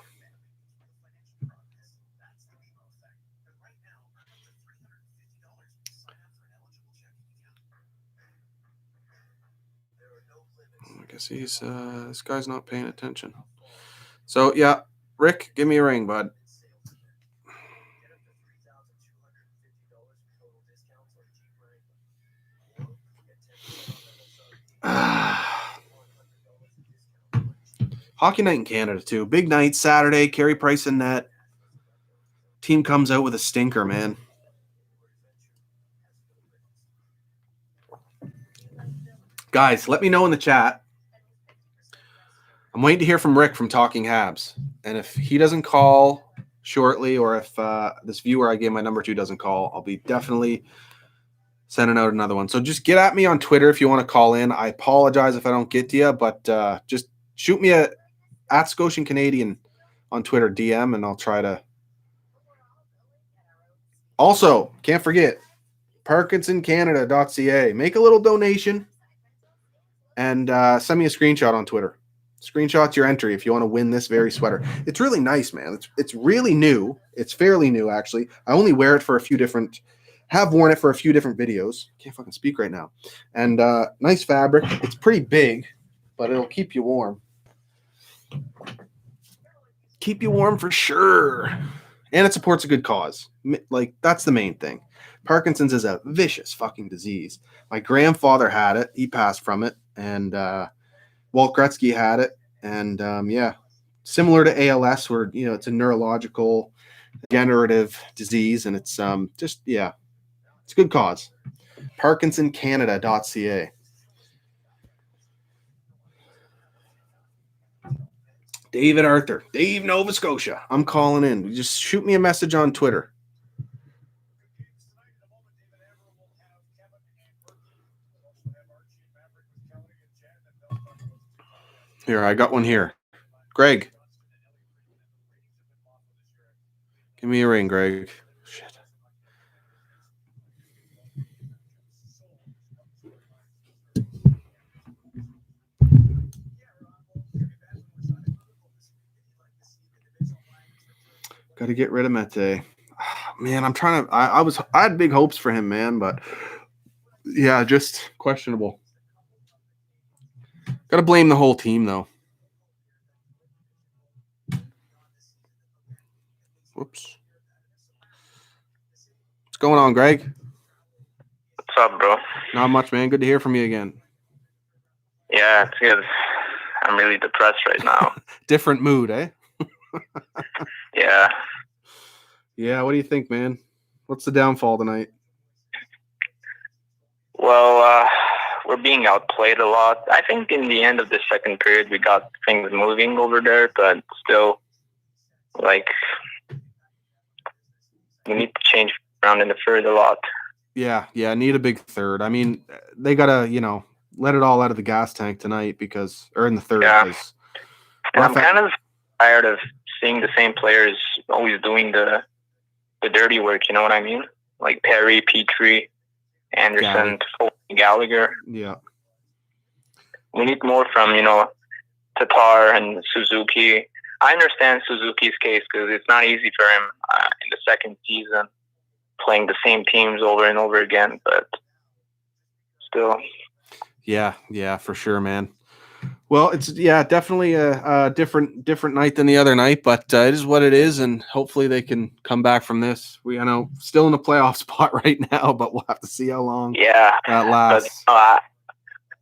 I guess he's this guy's not paying attention. So yeah, Rick, give me a ring, bud. Hockey night in Canada too. Big night Saturday. Carey Price in net. Team comes out with a stinker, man. Guys, let me know in the chat. I'm waiting to hear from Rick from Talking Habs. And if he doesn't call shortly, or if this viewer I gave my number to doesn't call, I'll be definitely sending out another one. So just get at me on Twitter if you want to call in. I apologize if I don't get to you, but just shoot me at SCOTIANCANADIEN on Twitter DM, and I'll try to. Also, can't forget, ParkinsonCanada.ca. Make a little donation and send me a screenshot on Twitter. Screenshot's your entry if you want to win this very sweater. It's really nice, man. It's really new. It's fairly new, actually. I only wear it for a few different... Have worn it for a few different videos. Can't fucking speak right now. And nice fabric. It's pretty big, but it'll keep you warm. Keep you warm for sure. And it supports a good cause. Like, that's the main thing. Parkinson's is a vicious fucking disease. My grandfather had it. He passed from it. And Walt Gretzky had it. And, yeah, similar to ALS, where, you know, it's a neurological degenerative disease. And it's just, yeah, it's a good cause. ParkinsonCanada.ca. David Arthur, Dave, Nova Scotia. I'm calling in. Just shoot me a message on Twitter. Here, I got one here. Greg. Give me a ring, Greg. Shit. Got to get rid of Mete. Man, I'm trying to. I had big hopes for him, man, but yeah, just questionable. Got to blame the whole team, though. Whoops. What's going on, Greg? What's up, bro? Not much, man. Good to hear from you again. Yeah, it's good. I'm really depressed right now. Different mood, eh? Yeah. Yeah, what do you think, man? What's the downfall tonight? Well, we're being outplayed a lot. I think in the end of the second period, we got things moving over there, but still, like, we need to change around in the third a lot. Yeah, need a big third. I mean, they got to, you know, let it all out of the gas tank tonight or in the third. Yeah. And I'm kind of tired of seeing the same players always doing the dirty work, you know what I mean? Like Perry, Petrie, Anderson, Gallagher. Yeah. We need more from, you know, Tatar and Suzuki. I understand Suzuki's case because it's not easy for him in the second season playing the same teams over and over again, but still. Yeah, for sure, man. Well, it's definitely a different night than the other night, but it is what it is, and hopefully they can come back from this. We, still in the playoff spot right now, but we'll have to see how long that lasts. But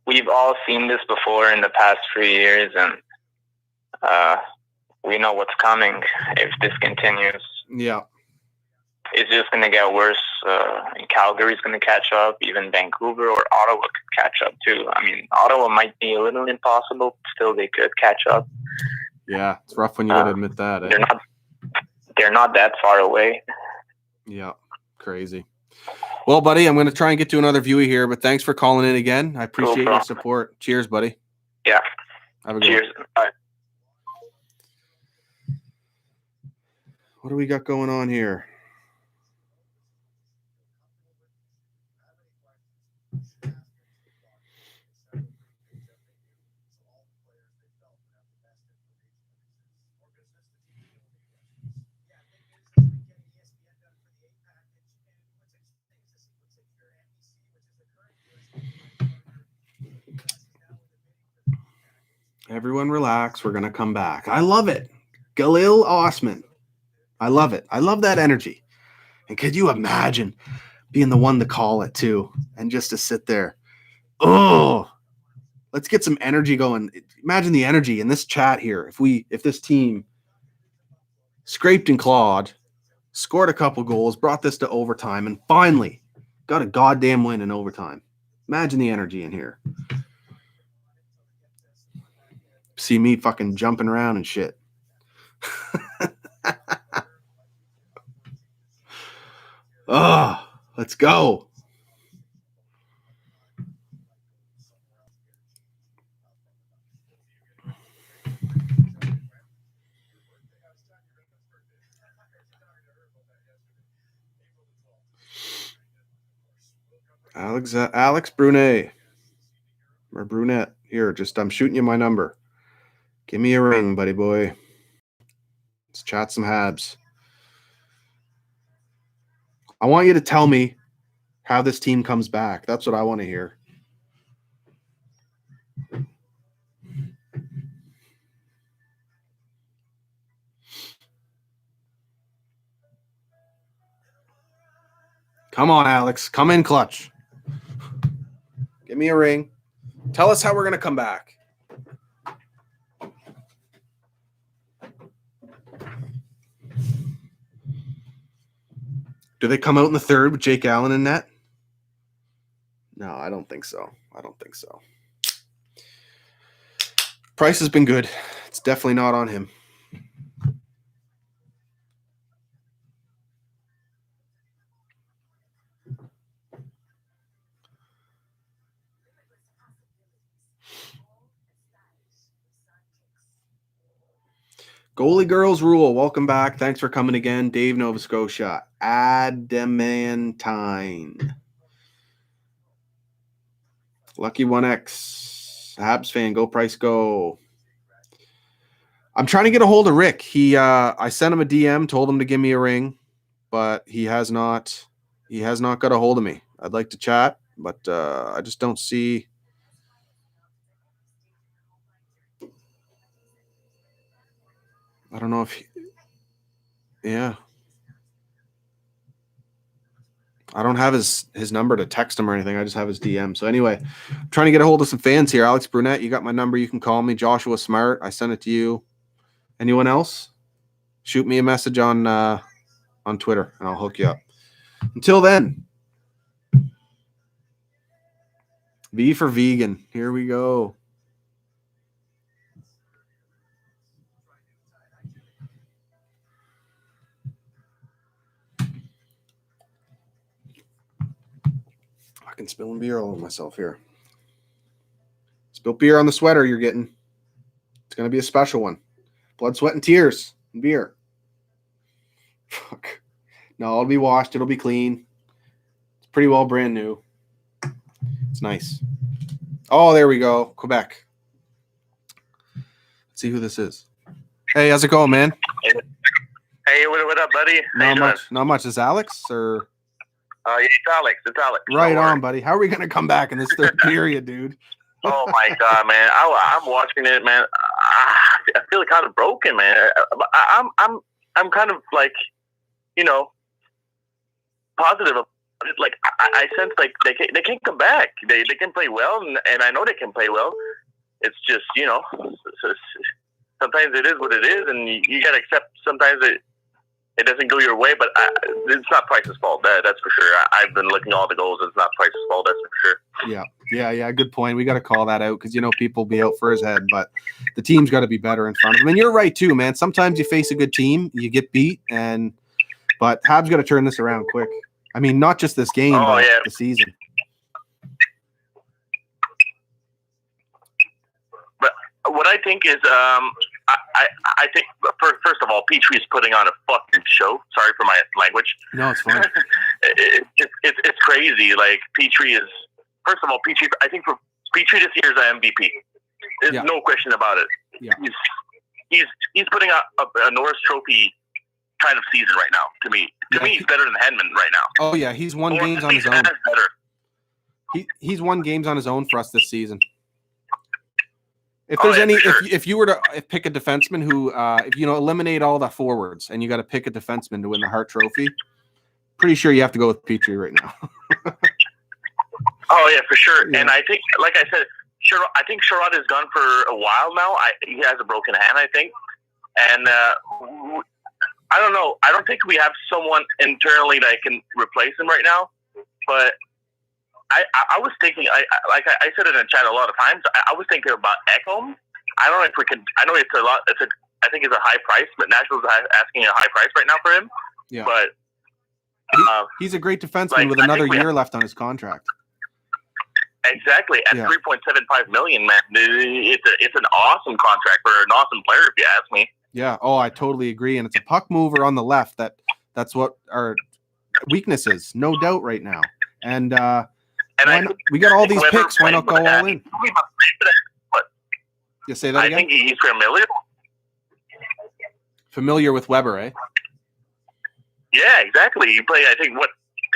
we've all seen this before in the past 3 years, and we know what's coming if this continues. Yeah. It's just going to get worse. And Calgary's going to catch up. Even Vancouver or Ottawa could catch up too. I mean, Ottawa might be a little impossible. Still, they could catch up. Yeah, it's rough when you got to admit that. They're not that far away. Yeah, crazy. Well, buddy, I'm going to try and get to another viewer here, but thanks for calling in again. I appreciate your support. Cheers, buddy. Yeah. Have a good Cheers. one. Bye. What do we got going on here? Everyone relax. We're going to come back. I love it. Galil Osman. I love it. I love that energy. And could you imagine being the one to call it too and just to sit there? Oh, let's get some energy going. Imagine the energy in this chat here. If this team scraped and clawed, scored a couple goals, brought this to overtime, and finally got a goddamn win in overtime. Imagine the energy in here. See me fucking jumping around and shit. Oh, let's go. Alex Brunet. Or Brunette. Here, I'm shooting you my number. Give me a ring, buddy boy. Let's chat some Habs. I want you to tell me how this team comes back. That's what I want to hear. Come on, Alex. Come in clutch. Give me a ring. Tell us how we're going to come back. Do they come out in the third with Jake Allen in net? No, I don't think so. Price has been good. It's definitely not on him. Goalie Girls Rule. Welcome back. Thanks for coming again. Dave, Nova Scotia. Adamantine. Lucky 1X. Habs fan. Go Price Go. I'm trying to get a hold of Rick. I sent him a DM, told him to give me a ring, but he has not got a hold of me. I'd like to chat, but I just don't see. I don't know if I don't have his number to text him or anything. I just have his DM. So anyway, I'm trying to get a hold of some fans here. Alex Brunette, you got my number. You can call me. Joshua Smart, I sent it to you. Anyone else? Shoot me a message on Twitter, and I'll hook you up. Until then, V for vegan. Here we go. Fucking spilling beer all over myself here. Spilled beer on the sweater you're getting. It's going to be a special one. Blood, sweat, and tears. And beer. Fuck. No, it'll be washed. It'll be clean. It's pretty well brand new. It's nice. Oh, there we go. Quebec. Let's see who this is. Hey, how's it going, man? Hey, what up, buddy? Not much. Is Alex or? It's Alex. Right on, buddy. How are we going to come back in this third period, dude? Oh my god, man! I'm watching it, man. I feel kind of broken, man. I'm kind of like, positive. Like I sense like they can't come back. They can play well, and I know they can play well. It's just sometimes it is what it is, and you gotta accept. Sometimes it doesn't go your way, but it's not Price's fault. That's for sure. I've been looking at all the goals. It's not Price's fault. That's for sure. Yeah. Good point. We got to call that out because people be out for his head, but the team's got to be better in front of him. And you're right too, man. Sometimes you face a good team, you get beat, but Habs got to turn this around quick. I mean, not just this game, but the season. But what I think is, I think first of all, Petrie's putting on a fucking show. Sorry for my language. No, it's fine. It's crazy. Like Petrie is. First of all, Petrie. I think for Petrie this year is an MVP. There's no question about it. Yeah. He's putting out a Norris Trophy kind of season right now. To me, he's better than Hedman right now. Oh yeah, he's won games on his own. He's won games on his own for us this season. If there's if you were to pick a defenseman who, eliminate all the forwards and you got to pick a defenseman to win the Hart Trophy, pretty sure you have to go with Petrie right now. Oh yeah, for sure. Yeah. And I think, like I said, I think Sherrod is gone for a while now. He has a broken hand, I think, and I don't know. I don't think we have someone internally that can replace him right now. But I was thinking, like I said in the chat a lot of times, I was thinking about Ekholm. I don't know if we can. I know it's a lot. I think it's a high price, but Nashville's asking a high price right now for him. Yeah, but he's a great defenseman with another year left on his contract. Exactly, at $3.75 million, man. It's an awesome contract for an awesome player, if you ask me. Yeah. Oh, I totally agree. And it's a puck mover on the left. That's what our weakness is, no doubt, right now. And we got all these picks. Why not go all in? You say that again? I think he's familiar. Familiar with Weber, eh? Yeah, exactly. He played, I think,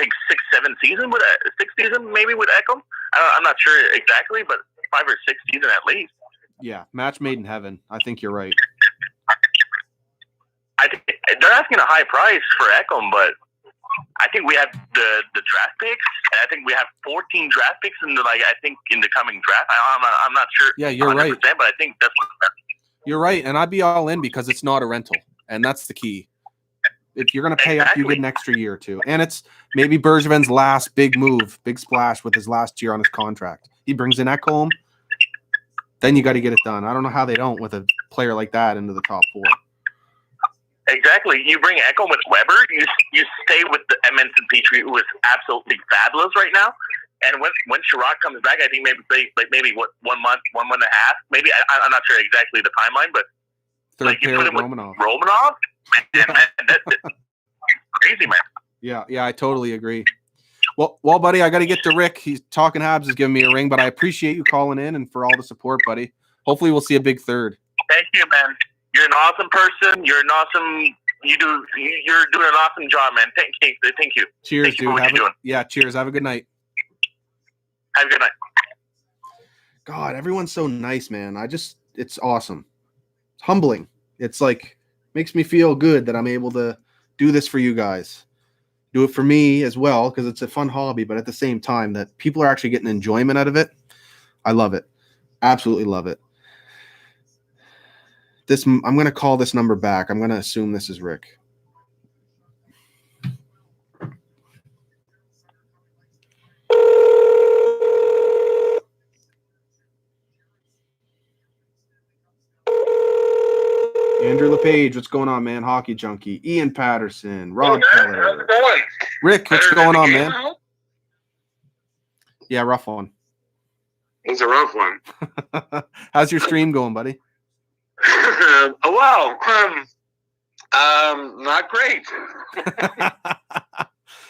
6-7 season with 6 season maybe with Ekholm. I'm not sure exactly, but 5 or 6 season at least. Yeah, match made in heaven. I think you're right. I think they're asking a high price for Ekholm, but I think we have the draft picks. I think we have 14 draft picks in the coming draft. I'm not sure. Yeah, you're right. But I think that's what you're right, and I'd be all in because it's not a rental, and that's the key. If you're going to pay up, you get an extra year or two. And it's maybe Bergevin's last big move, big splash with his last year on his contract. He brings in Ekholm, then you got to get it done. I don't know how they don't with a player like that into the top 4. Exactly. You bring Ekholm with Weber, you stay with the Edmondson Petrie, who is absolutely fabulous right now. And when Sherrod comes back, I think maybe 1 month, 1 month and a half. Maybe I'm not sure exactly the timeline, but third you pair put with him Romanov. with Romanov. That's crazy, man. Yeah, I totally agree. Well, buddy, I got to get to Rick. He's talking Habs is giving me a ring, but I appreciate you calling in and for all the support, buddy. Hopefully, we'll see a big third. Thank you, man. You're an awesome person. You're doing an awesome job, man. Thank you. Cheers, Thank you for what dude. you're doing. Yeah, cheers. Have a good night. Have a good night. God, everyone's so nice, man. It's awesome. It's humbling. It's like makes me feel good that I'm able to do this for you guys. Do it for me as well because it's a fun hobby, but at the same time that people are actually getting enjoyment out of it. I love it. Absolutely love it. I'm going to call this number back. I'm going to assume this is Rick. Andrew LePage, what's going on, man? Hockey Junkie. Ian Patterson. Rob Keller. How's it going? Rick, what's Better going than on, the man? game, huh? Yeah, rough one. It was a rough one. How's your stream going, buddy? Not great.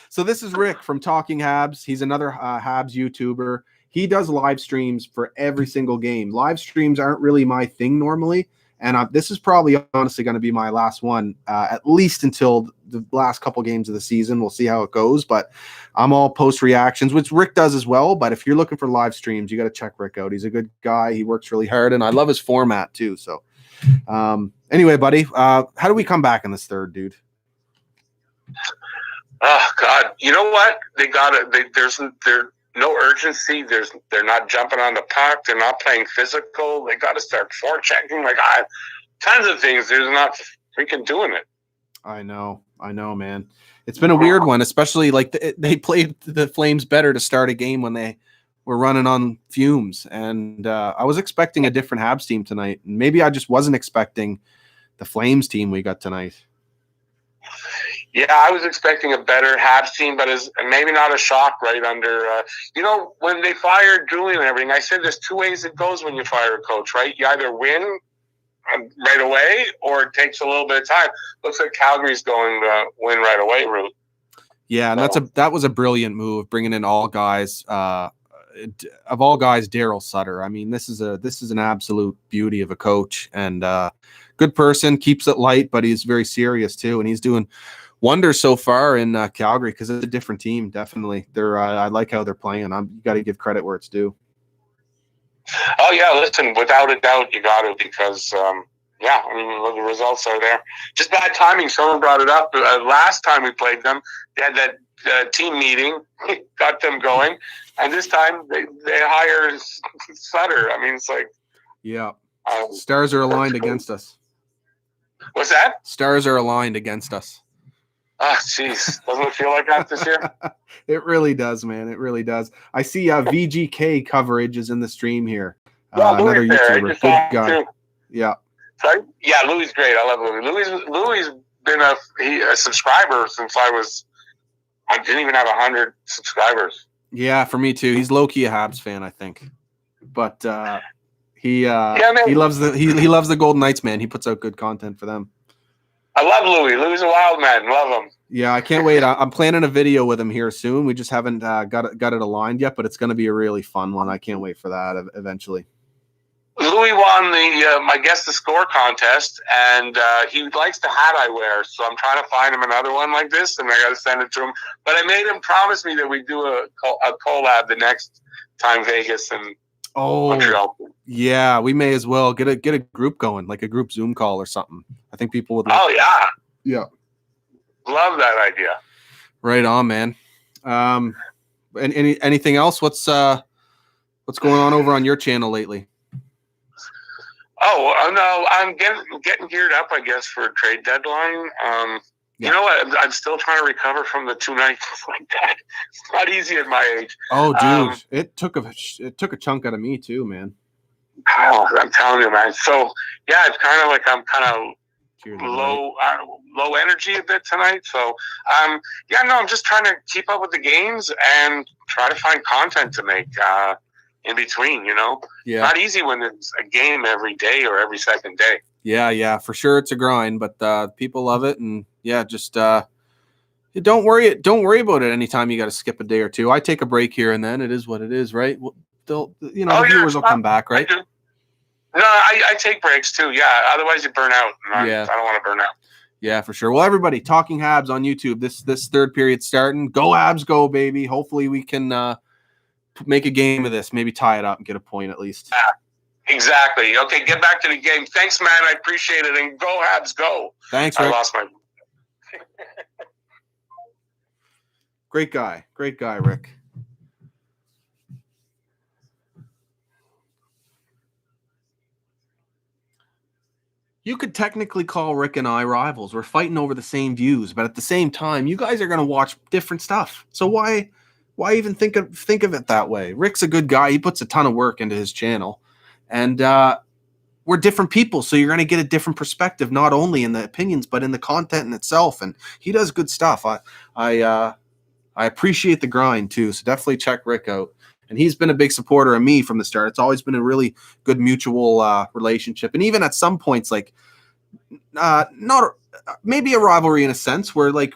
So this is Rick from Talking Habs. He's another Habs YouTuber. He does live streams for every single game. Live streams aren't really my thing normally, And this is probably honestly going to be my last one, at least until the last couple games of the season. We'll see how it goes, but I'm all post reactions, which Rick does as well. But if you're looking for live streams, you got to check Rick out. He's a good guy. He works really hard, and I love his format too. So anyway, buddy, how do we come back in this third, dude? Oh God! You know what? They got it. There's no urgency. They're not jumping on the puck. They're not playing physical. They got to start forechecking. Tons of things. They're not freaking doing it. I know, man. It's been a weird one, especially like they played the Flames better to start a game when they were running on fumes. And I was expecting a different Habs team tonight. And maybe I just wasn't expecting the Flames team we got tonight. Yeah, I was expecting a better Habs team, but maybe not a shock right under. When they fired Julian and everything, I said there's two ways it goes when you fire a coach, right? You either win right away or it takes a little bit of time. Looks like Calgary's going to win right away, really. Yeah, and that was a brilliant move, bringing in all guys. Of all guys, Daryl Sutter. I mean, this is an absolute beauty of a coach and good person. Keeps it light, but he's very serious too, and he's doing wonders so far in Calgary because it's a different team. Definitely, I like how they're playing. You got to give credit where it's due. Oh yeah, listen, without a doubt, you got to because the results are there. Just bad timing. Someone brought it up last time we played them. They had that team meeting, got them going, and this time they hire Sutter. I mean, it's like stars are aligned against us. What's that? Stars are aligned against us. Oh, jeez. Doesn't it feel like that this year? It really does, man. It really does. I see VGK coverage is in the stream here. Yeah, another YouTuber. Good guy. Too. Yeah. Sorry? Yeah, Louis is great. I love Louis. Louis been a subscriber since I didn't even have 100 subscribers. Yeah, for me too. He's low-key a Habs fan, I think. But he loves the Golden Knights, man. He puts out good content for them. I love Louis. Louis is a wild man. Love him. Yeah, I can't wait. I'm planning a video with him here soon. We just haven't got it aligned yet, but it's going to be a really fun one. I can't wait for that eventually. Louis won my Guess the Score contest, and he likes the hat I wear, so I'm trying to find him another one like this, and I got to send it to him. But I made him promise me that we do a collab the next time Vegas and Montreal. Yeah, we may as well get a group going, like a group Zoom call or something. I think people would. Yeah, love that idea. Right on, man. And anything else? What's going on over on your channel lately? Oh no, I'm getting geared up, I guess, for a trade deadline. You know what? I'm still trying to recover from the 2 nights like that. It's not easy at my age. Oh, dude, it took a chunk out of me too, man. Oh, I'm telling you, man. So yeah, it's kind of like I'm kind of low energy a bit tonight. So I'm just trying to keep up with the games and try to find content to make in between. Not easy when it's a game every day or every second day. Yeah, for sure it's a grind, but people love it, and just don't worry about it anytime you got to skip a day or two. I take a break here and then. It is what it is, right? The viewers will come back, right? No, I take breaks too. Yeah, otherwise you burn out. I don't want to burn out. Yeah, for sure. Well, everybody, Talking Habs on YouTube. This third period starting. Go Habs, go, baby. Hopefully we can make a game of this. Maybe tie it up and get a point at least. Yeah, exactly. Okay, get back to the game. Thanks, man. I appreciate it. And go Habs, go. Thanks, Rick. I lost my... Great guy, Rick. You could technically call Rick and I rivals. We're fighting over the same views, but at the same time, you guys are going to watch different stuff. So why even think of it that way? Rick's a good guy. He puts a ton of work into his channel, and we're different people. So you're going to get a different perspective, not only in the opinions, but in the content in itself. And he does good stuff. I appreciate the grind too. So definitely check Rick out. And he's been a big supporter of me from the start. It's always been a really good mutual relationship. And even at some points, like not maybe a rivalry in a sense where, like,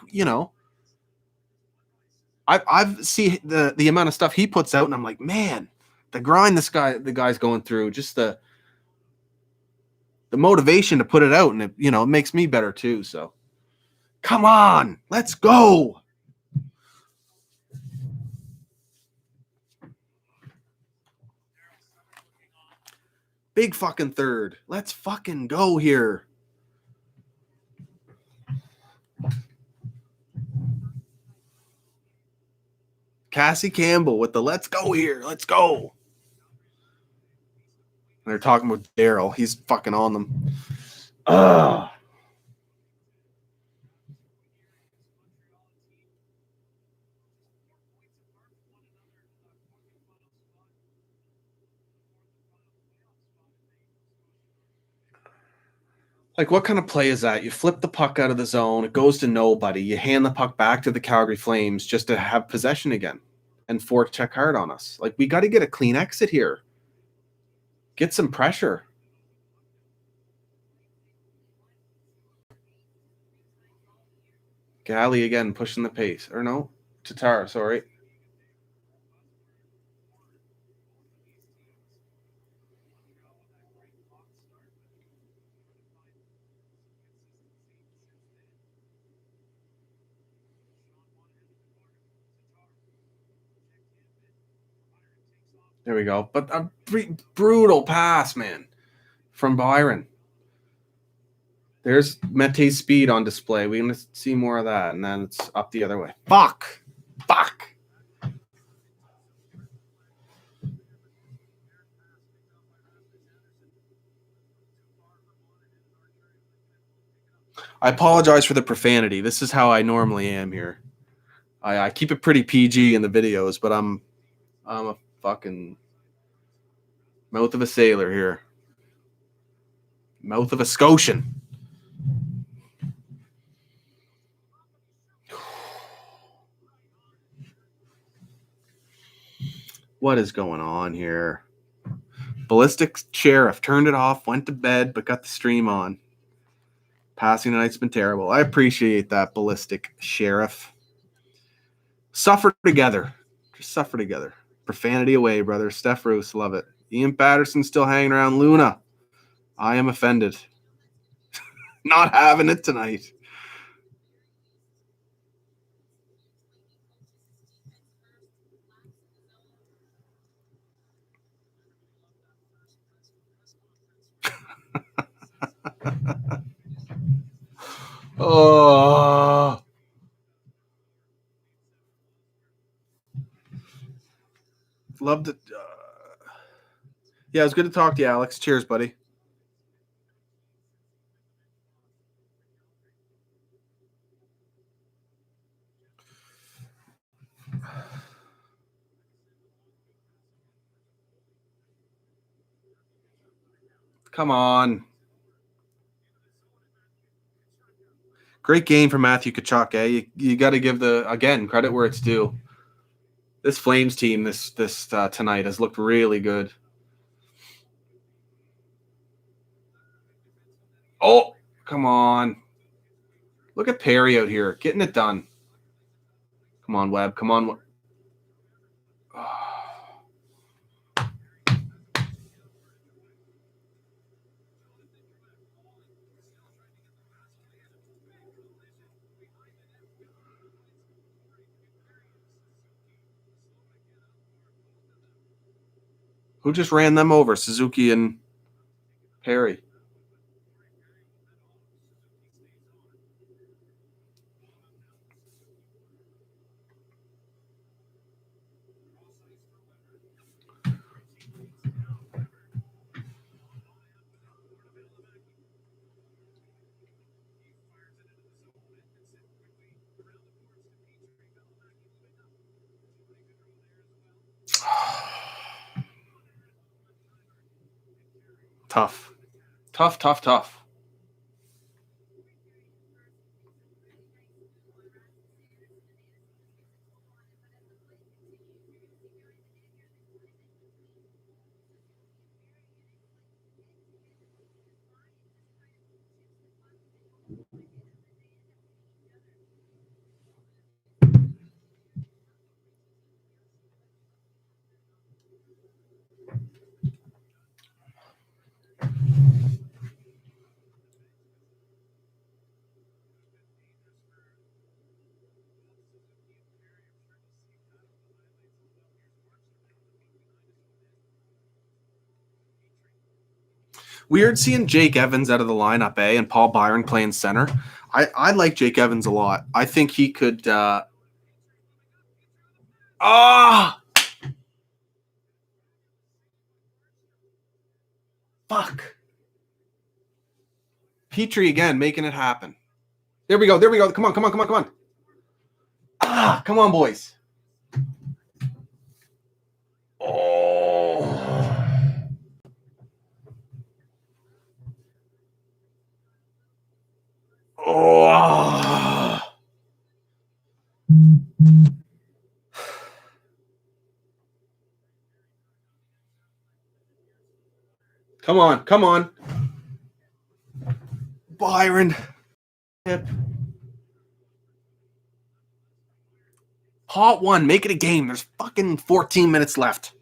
I've seen the amount of stuff he puts out, and I'm like, man, the grind the guy's going through, just the the motivation to put it out, and it, you know, it makes me better too. So come on, let's go. Big fucking third. Let's fucking go here. Cassie Campbell with the let's go here. Let's go. They're talking with Daryl. He's fucking on them. Ugh. Like, what kind of play is that? You flip the puck out of the zone, it goes to nobody. You hand the puck back to the Calgary Flames just to have possession again and forecheck hard on us. Like, we got to get a clean exit here. Get some pressure. Galley again pushing the pace. Or no, Tatar, sorry. There we go. But a brutal pass, man, from Byron. There's Mete's speed on display. We're going to see more of that, and then it's up the other way. Fuck. Fuck. I apologize for the profanity. This is how I normally am here. I keep it pretty PG in the videos, but I'm a fucking mouth of a sailor here. Mouth of a Scotian. What is going on here? Ballistic Sheriff turned it off, went to bed, but got the stream on. Passing tonight's been terrible. I appreciate that, Ballistic Sheriff. Suffer together. Just suffer together. Profanity away, brother. Steph Roos, love it. Ian Patterson still hanging around. Luna, I am offended. Not having it tonight. Oh. Loved it. Yeah, it was good to talk to you, Alex. Cheers, buddy. Come on. Great game for Matthew Tkachuk, eh? You got to give again credit where it's due. This Flames team this tonight has looked really good. Oh, come on. Look at Perry out here getting it done. Come on, Webb. Come on. Who just ran them over? Suzuki and Perry. Tough. Tough. Weird seeing Jake Evans out of the lineup, and Paul Byron playing center. I like Jake Evans a lot. I think he could. Fuck. Petrie again, making it happen. There we go. Come on. Come on, boys. Oh. Come on. Byron. Pot 1, make it a game. There's fucking 14 minutes left.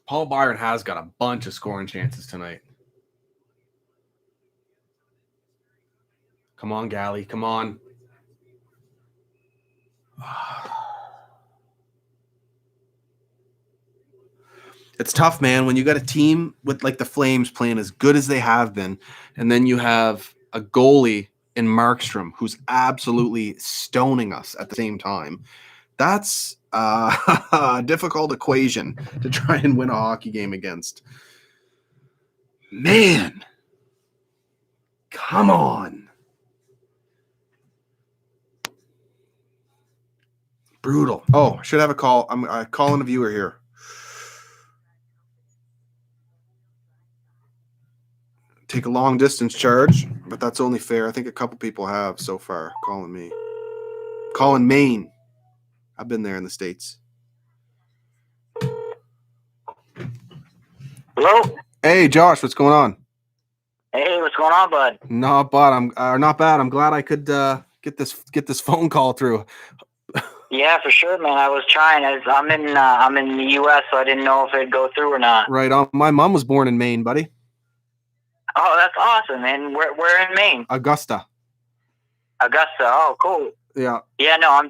Paul Byron has got a bunch of scoring chances tonight. Come on, Galley. Come on. It's tough, man, when you got a team with like the Flames playing as good as they have been, and then you have a goalie in Markstrom who's absolutely stoning us at the same time. That's a difficult equation to try and win a hockey game against. Man. Come on. Brutal. Oh, I should have a call. I'm calling a viewer here. Take a long distance charge, but that's only fair. I think a couple people have so far calling me. Calling Maine. I've been there in the States. Hello? Hey, Josh, what's going on? Hey, what's going on, bud? Not bad. Not bad. I'm glad I could get this phone call through. Yeah, for sure, man. I was trying. I'm in the U.S., so I didn't know if it'd go through or not. Right on. My mom was born in Maine, buddy. Oh, that's awesome, man. Where in Maine? Augusta. Oh, cool. Yeah. Yeah, no, I'm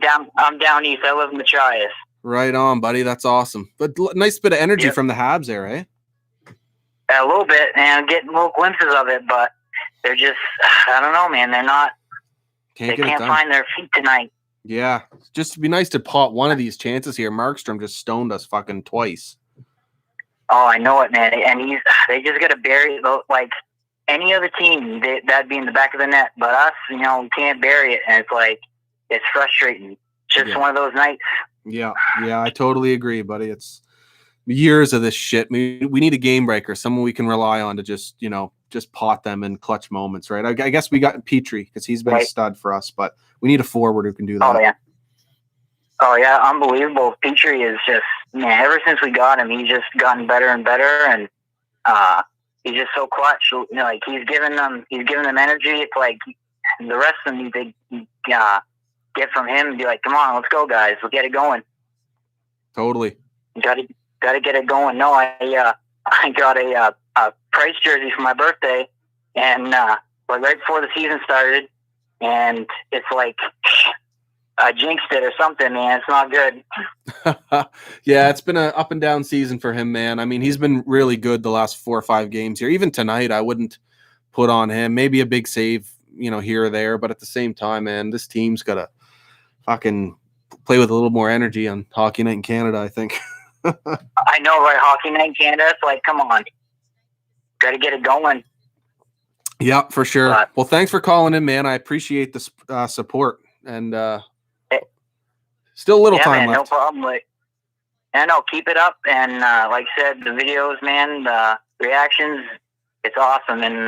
down east. I live in Machias. Right on, buddy. That's awesome. But nice bit of energy Yep. from the Habs there, eh? A little bit, and getting little glimpses of it, but they're just, I don't know, man. They're not. They can't find their feet tonight. Yeah, just be nice to pot one of these chances here. Markstrom just stoned us fucking twice. Oh, I know it, man. And they just got to bury it. Like any other team, that'd be in the back of the net. But us, we can't bury it. And it's frustrating. It's just one of those nights. Yeah, I totally agree, buddy. It's years of this shit. We need a game breaker, someone we can rely on to just pot them in clutch moments, right? I guess we got Petrie because he's been a stud for us, but we need a forward who can do that. Oh yeah, unbelievable. Petrie is just, man, ever since we got him, he's just gotten better and better, and he's just so clutch. Like he's giving them energy. It's like the rest of them they get from him and be like, come on, let's go, guys, we'll get it going. Totally. Got to get it going. No, I got a Price jersey for my birthday, and right before the season started, and it's like I jinxed it or something, man. It's not good. Yeah, it's been an up and down season for him, man. I mean, he's been really good the last 4 or 5 games here. Even tonight, I wouldn't put on him. Maybe a big save, here or there, but at the same time, man, this team's got to fucking play with a little more energy on Hockey Night in Canada, I think. I know, right? Hockey Night in Canada, it's like, come on. Got to get it going. Yeah, for sure. Well, thanks for calling in, man. I appreciate the support. And still a little time left. No problem. No, keep it up. And like I said, the videos, man, the reactions, it's awesome. And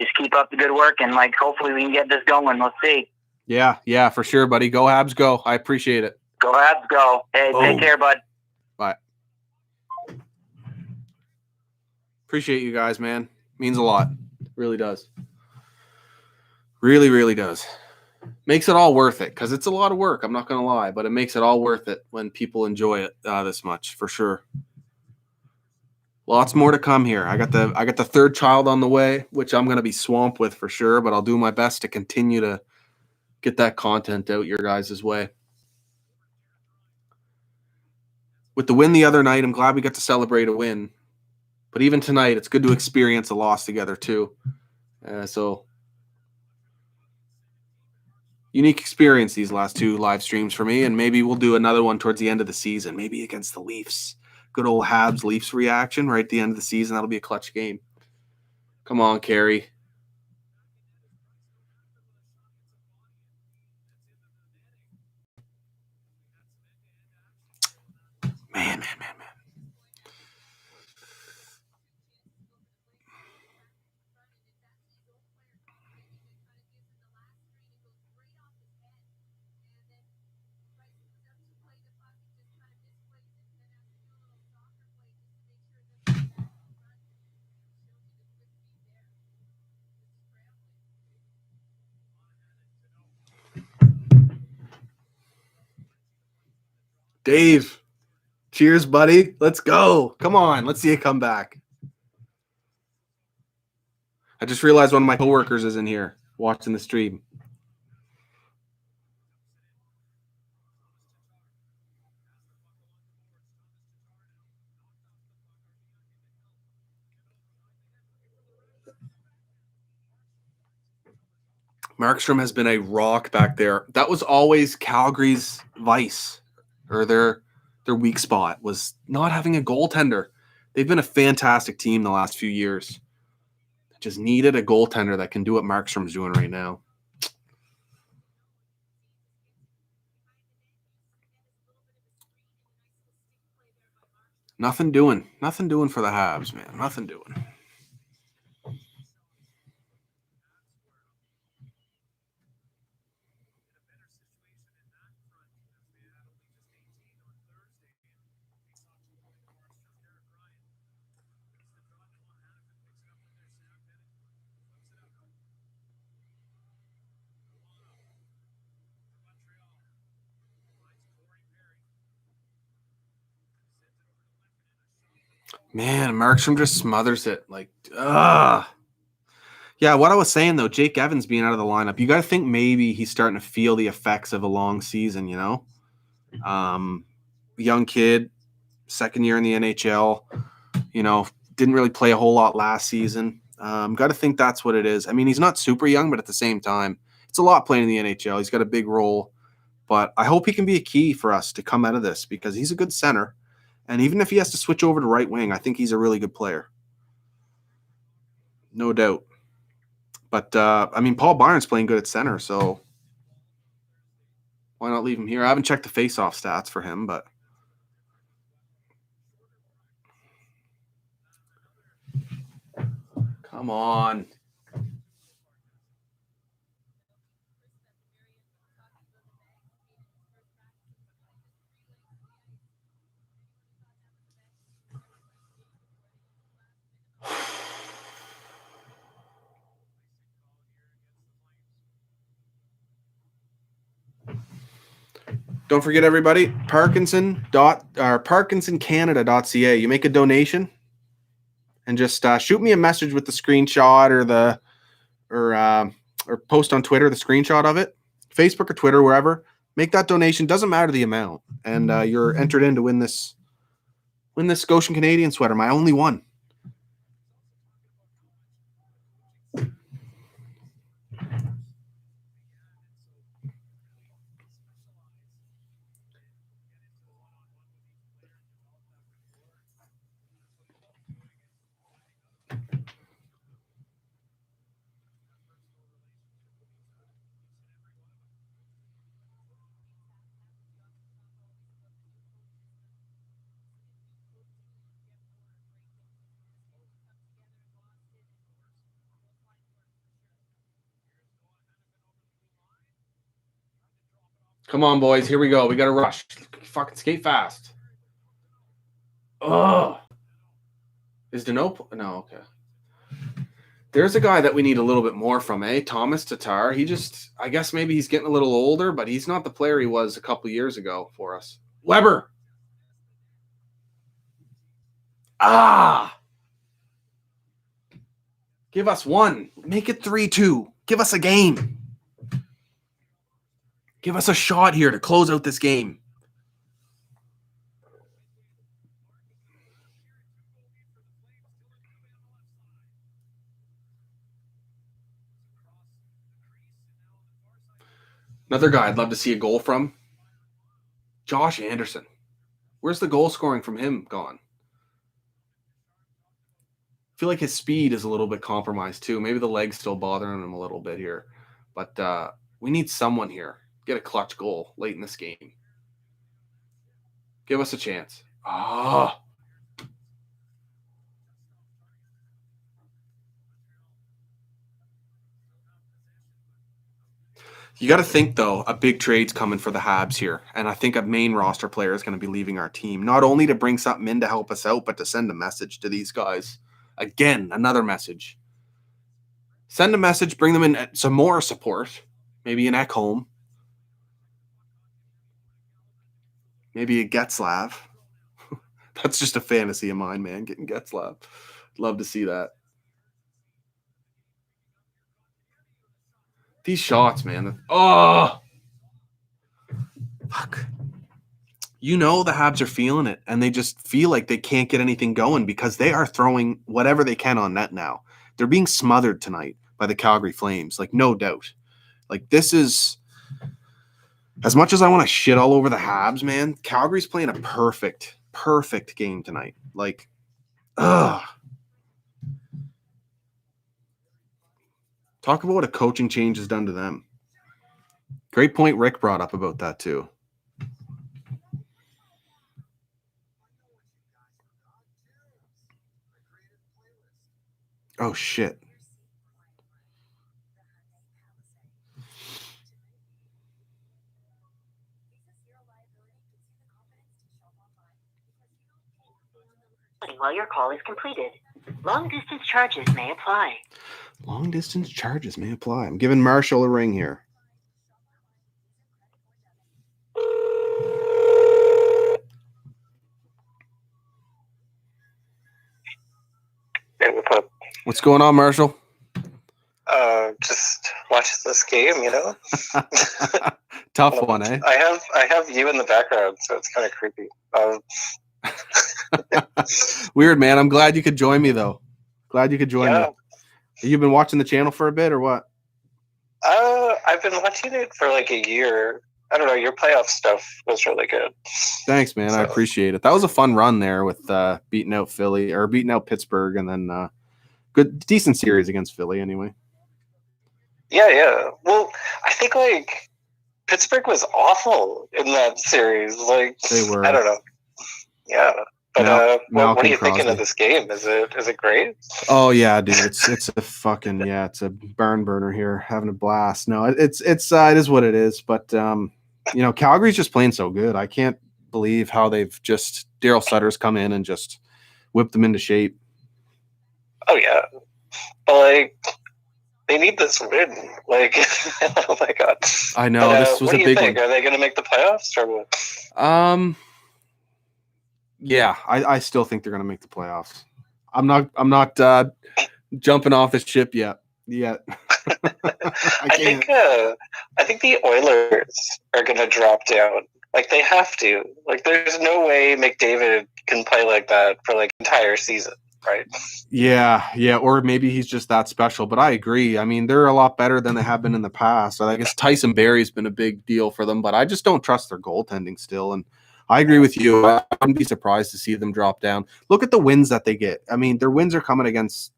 just keep up the good work. And hopefully we can get this going. Let's see. Yeah, for sure, buddy. Go Habs, go. I appreciate it. Go Habs, go. Hey, Take care, bud. Bye. Appreciate you guys, man. Means a lot. Really does. Really, really does. Makes it all worth it because it's a lot of work. I'm not going to lie, but it makes it all worth it when people enjoy it this much, for sure. Lots more to come here. I got the third child on the way, which I'm going to be swamped with for sure, but I'll do my best to continue to get that content out your guys' way. With the win the other night, I'm glad we got to celebrate a win. But even tonight, it's good to experience a loss together too. So unique experience these last 2 live streams for me, and maybe we'll do another one towards the end of the season, maybe against the Leafs. Good old Habs Leafs reaction right at the end of the season. That'll be a clutch game. Come on, Carey. Man. Dave, cheers, buddy. Let's go. Come on. Let's see a comeback. I just realized one of my coworkers is in here watching the stream. Markstrom has been a rock back there. That was always Calgary's vice, or their weak spot, was not having a goaltender. They've been a fantastic team the last few years. Just needed a goaltender that can do what Markstrom's doing right now. Nothing doing for the Habs, man. Nothing doing. Man, Markstrom just smothers it. Yeah, what I was saying, though, Jake Evans being out of the lineup, you got to think maybe he's starting to feel the effects of a long season, you know? Young kid, second year in the NHL, didn't really play a whole lot last season. Got to think that's what it is. I mean, he's not super young, but at the same time, it's a lot playing in the NHL. He's got a big role, but I hope he can be a key for us to come out of this because he's a good center. And even if he has to switch over to right wing, I think he's a really good player. No doubt. But, Paul Byron's playing good at center, so why not leave him here? I haven't checked the face-off stats for him, but come on. Don't forget, everybody, ParkinsonCanada.ca. You make a donation and just shoot me a message with the screenshot or post on Twitter the screenshot of it, Facebook or Twitter, wherever. Make that donation. Doesn't matter the amount, and you're entered in to win this Scotian Canadian sweater, my only one. Come on, boys. Here we go. We got to rush. Fucking skate fast. Oh. Is Dano? No, okay. There's a guy that we need a little bit more from, Thomas Tatar. I guess maybe he's getting a little older, but he's not the player he was a couple years ago for us. Weber. Give us one. Make it 3-2. Give us a game. Give us a shot here to close out this game. Another guy I'd love to see a goal from. Josh Anderson. Where's the goal scoring from him gone? I feel like his speed is a little bit compromised too. Maybe the leg's still bothering him a little bit here. But we need someone here. Get a clutch goal late in this game. Give us a chance. You got to think, though, a big trade's coming for the Habs here. And I think a main roster player is going to be leaving our team, not only to bring something in to help us out, but to send a message to these guys. Again, another message. Send a message, bring them in some more support. Maybe an Ekholm. Maybe a Getzlav. That's just a fantasy of mine, man, getting Getzlav. Love to see that. These shots, man. Fuck. You know the Habs are feeling it, and they just feel like they can't get anything going because they are throwing whatever they can on net now. They're being smothered tonight by the Calgary Flames, like no doubt. Like this is, as much as I want to shit all over the Habs, man, Calgary's playing a perfect game tonight. Like, Talk about what a coaching change has done to them. Great point Rick brought up about that too. Oh, shit. While your call is completed, long-distance charges may apply. Long-distance charges may apply. I'm giving Marshall a ring here. Hey, what's up? What's going on, Marshall? Just watching this game, you know. Tough one, eh? I have you in the background, so it's kind of creepy. Weird, man. I'm glad you could join me, though. Glad you could join me. You've been watching the channel for a bit, or what? I've been watching it for like a year. I don't know. Your playoff stuff was really good. Thanks, man. I appreciate it. That was a fun run there with beating out Philly or beating out Pittsburgh, and then decent series against Philly, anyway. Yeah. Well, I think like Pittsburgh was awful in that series. Like they were. I don't know. Yeah. But what are you thinking of this game? Is it great? Oh yeah, dude. It's a fucking it's a barn burner here, having a blast. No, it is what it is. But Calgary's just playing so good. I can't believe how they've just Daryl Sutter's come in and just whipped them into shape. Oh yeah, but like they need this win. Like oh my god. I know this was a big one. Are they going to make the playoffs or what? Yeah, I still think they're going to make the playoffs. I'm not jumping off this ship yet. I think the Oilers are going to drop down. Like they have to. Like there's no way McDavid can play like that for like entire season, right? Yeah, or maybe he's just that special. But I agree. I mean, they're a lot better than they have been in the past. I guess Tyson Barrie's been a big deal for them, but I just don't trust their goaltending still. And I agree with you. I wouldn't be surprised to see them drop down. Look at the wins that they get. I mean, their wins are coming against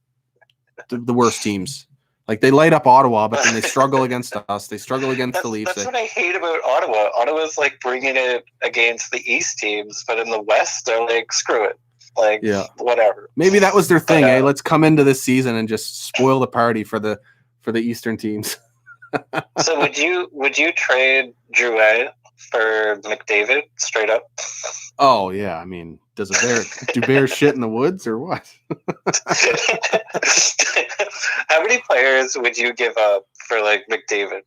the worst teams. Like they light up Ottawa, but then they struggle against us. They struggle against the Leafs. That's what I hate about Ottawa. Ottawa's like bringing it against the East teams, but in the West, they're like, screw it. Like, whatever. Maybe that was their thing. Let's come into this season and just spoil the party for the Eastern teams. So would you trade Drouet for McDavid straight up? Oh yeah, I mean, do bears shit in the woods or what? How many players would you give up for like McDavid?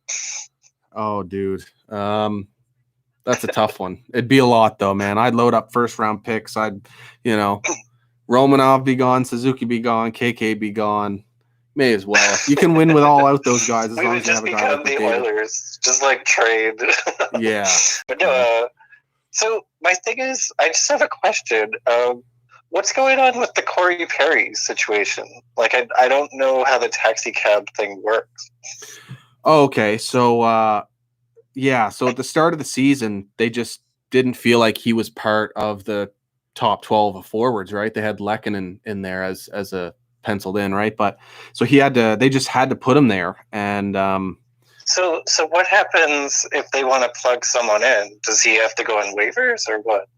Oh, dude, that's a tough one. It'd be a lot though, man. I'd load up first round picks. Romanov be gone, Suzuki be gone, KK be gone. May as well. You can win with all out those guys as We long would as you just have a guy like become the McDavid. Oilers, just like trade. Yeah. But no, so my thing is, I just have a question. What's going on with the Corey Perry situation? Like, I don't know how the taxi cab thing works. Oh, okay. So, so at the start of the season, they just didn't feel like he was part of the top 12 of forwards, right? They had Lehkonen in there as a penciled in, right? But so they just had to put him there. And So what happens if they want to plug someone in? Does he have to go on waivers or what?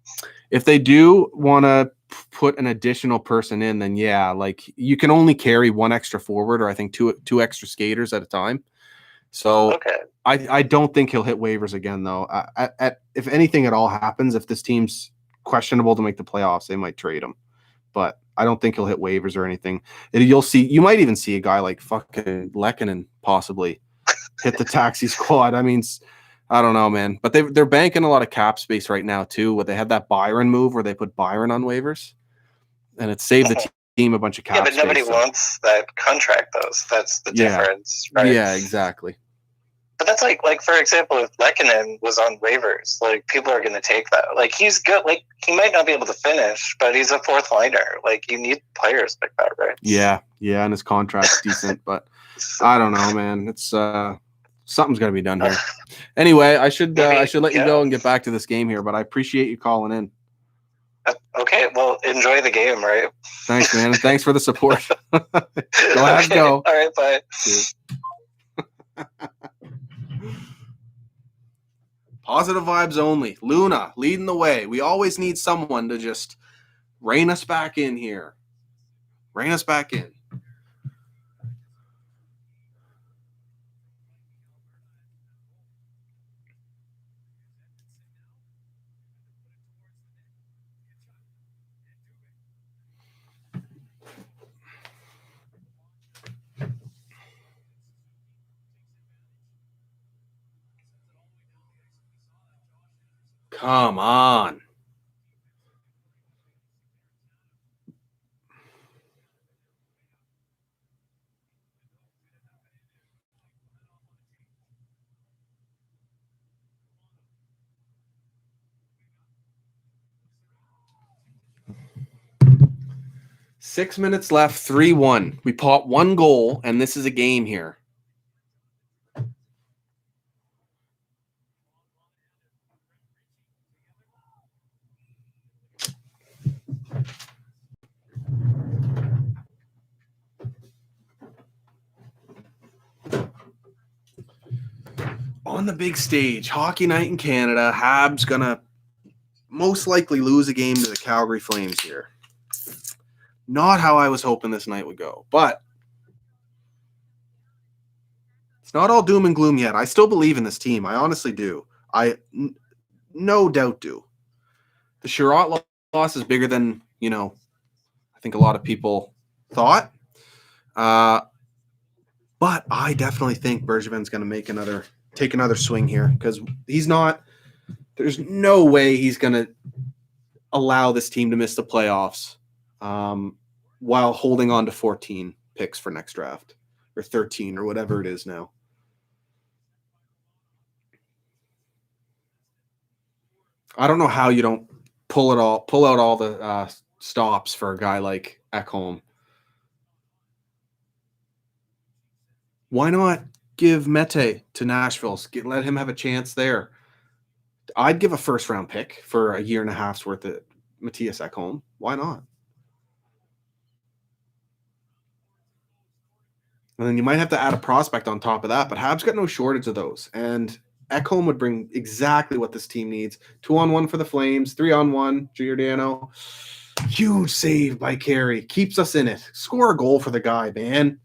if they do want to put an additional person in, then yeah, like you can only carry one extra forward, or I think two extra skaters at a time. So Okay. I don't think he'll hit waivers again, though. If anything at all happens, if this team's questionable to make the playoffs, they might trade him. But I don't think he'll hit waivers or anything. You might even see a guy like fucking Lehkonen possibly hit the taxi squad. I mean, I don't know, man. But they're banking a lot of cap space right now, too. Where they had that Byron move where they put Byron on waivers. And it saved the team a bunch of cap space. Yeah, but nobody wants that contract, though. So that's the difference, right? Yeah, exactly. But that's like for example, if Lehkonen was on waivers, like people are going to take that. Like he's good. Like he might not be able to finish, but he's a fourth liner. Like you need players like that, right? Yeah, and his contract's decent, but I don't know, man. It's something's got to be done here. Anyway, I should let you go and get back to this game here, but I appreciate you calling in. Okay, well, enjoy the game, right? Thanks, man, and thanks for the support. Go ahead, go. All right, bye. Cheers. Positive vibes only. Luna leading the way. We always need someone to just rein us back in here. Rein us back in. Come on. Six minutes left, 3-1. We popped one goal, and this is a game here. On the big stage, hockey night in Canada, Habs gonna most likely lose a game to the Calgary Flames here. Not how I was hoping this night would go, but it's not all doom and gloom yet. I still believe in this team. I honestly do. No doubt do. The Sherratt loss is bigger than, I think a lot of people thought. But I definitely think Bergevin's going to take another swing here because there's no way he's going to allow this team to miss the playoffs while holding on to 14 picks for next draft or 13 or whatever it is now. I don't know how you don't pull out all the stops for a guy like Ekholm. Why not give Mete to Nashville? Let him have a chance there. I'd give a first-round pick for a year and a half's worth of Matthias Ekholm. Why not? And then you might have to add a prospect on top of that, but Habs got no shortage of those. And Ekholm would bring exactly what this team needs. 2-on-1 for the Flames, 3-on-1, Giordano. Huge save by Carey. Keeps us in it. Score a goal for the guy, man.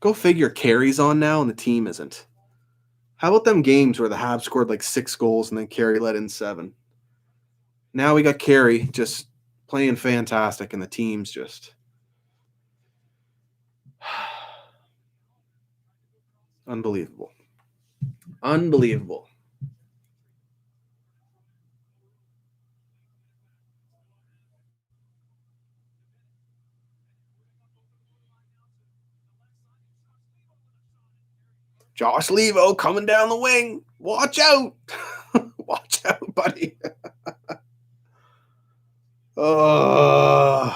Go figure, Carey's on now and the team isn't. How about them games where the Habs scored like 6 goals and then Carey let in 7? Now we got Carey just playing fantastic and the team's just unbelievable. Unbelievable. Josh Levo coming down the wing. Watch out. Watch out, buddy. Oh.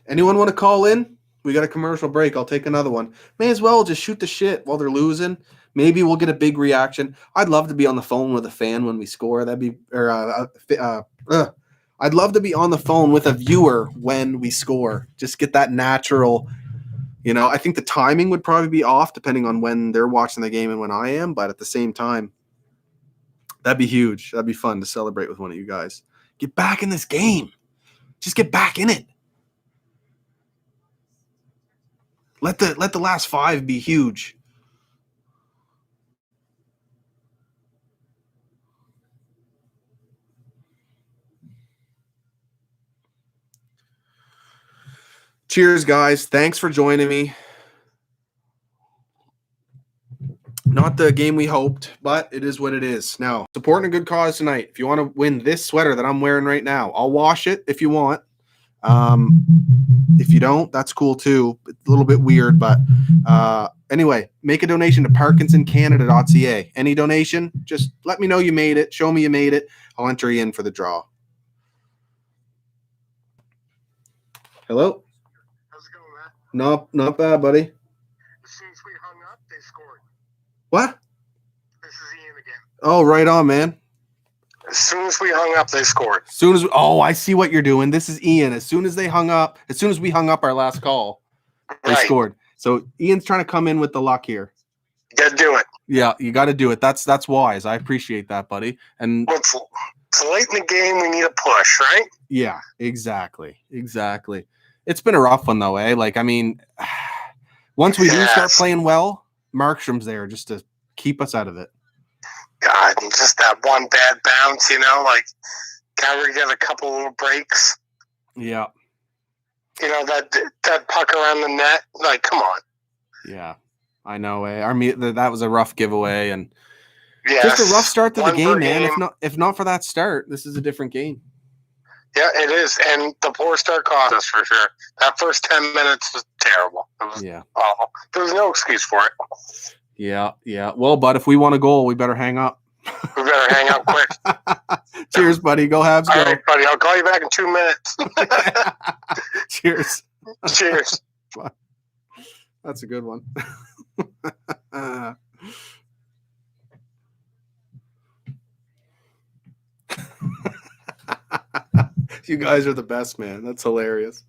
Anyone want to call in? We got a commercial break. I'll take another one. May as well just shoot the shit while they're losing. Maybe we'll get a big reaction. I'd love to be on the phone with a fan when we score. That'd be I'd love to be on the phone with a viewer when we score. Just get that natural, I think the timing would probably be off depending on when they're watching the game and when I am, but at the same time, that'd be huge. That'd be fun to celebrate with one of you guys. Get back in this game. Just get back in it. Let the last 5 be huge. Cheers, guys. Thanks for joining me. Not the game we hoped, but it is what it is. Now, supporting a good cause tonight. If you want to win this sweater that I'm wearing right now, I'll wash it if you want. If you don't, that's cool too. It's a little bit weird, but anyway, make a donation to ParkinsonCanada.ca. Any donation, just let me know you made it. Show me you made it. I'll enter you in for the draw. Hello? How's it going, Matt? Not bad, buddy. As soon as we hung up, they scored. What? This is Ian again. Oh, right on, man. As soon as we hung up, they scored. I see what you're doing. This is Ian. As soon as we hung up our last call, they scored. So Ian's trying to come in with the luck here. You got to do it. Yeah, you got to do it. That's wise. I appreciate that, buddy. And it's late in the game. We need a push, right? Yeah, exactly. It's been a rough one though, eh? Once we do start playing well, Markstrom's there just to keep us out of it. God, just that one bad bounce, Calgary got a couple little breaks. Yeah. That puck around the net, come on. Yeah, I know. That was a rough giveaway, and yes, just a rough start to the game, man. Game. If not for that start, this is a different game. Yeah, it is, and the poor start cost us for sure. That first 10 minutes was terrible. Yeah, awful. There was no excuse for it. Yeah. Well, but if we want a goal, we better hang up. We better hang up quick. Cheers, buddy. Go Habs, go. All right, buddy. I'll call you back in 2 minutes. Cheers. Cheers. That's a good one. You guys are the best, man. That's hilarious.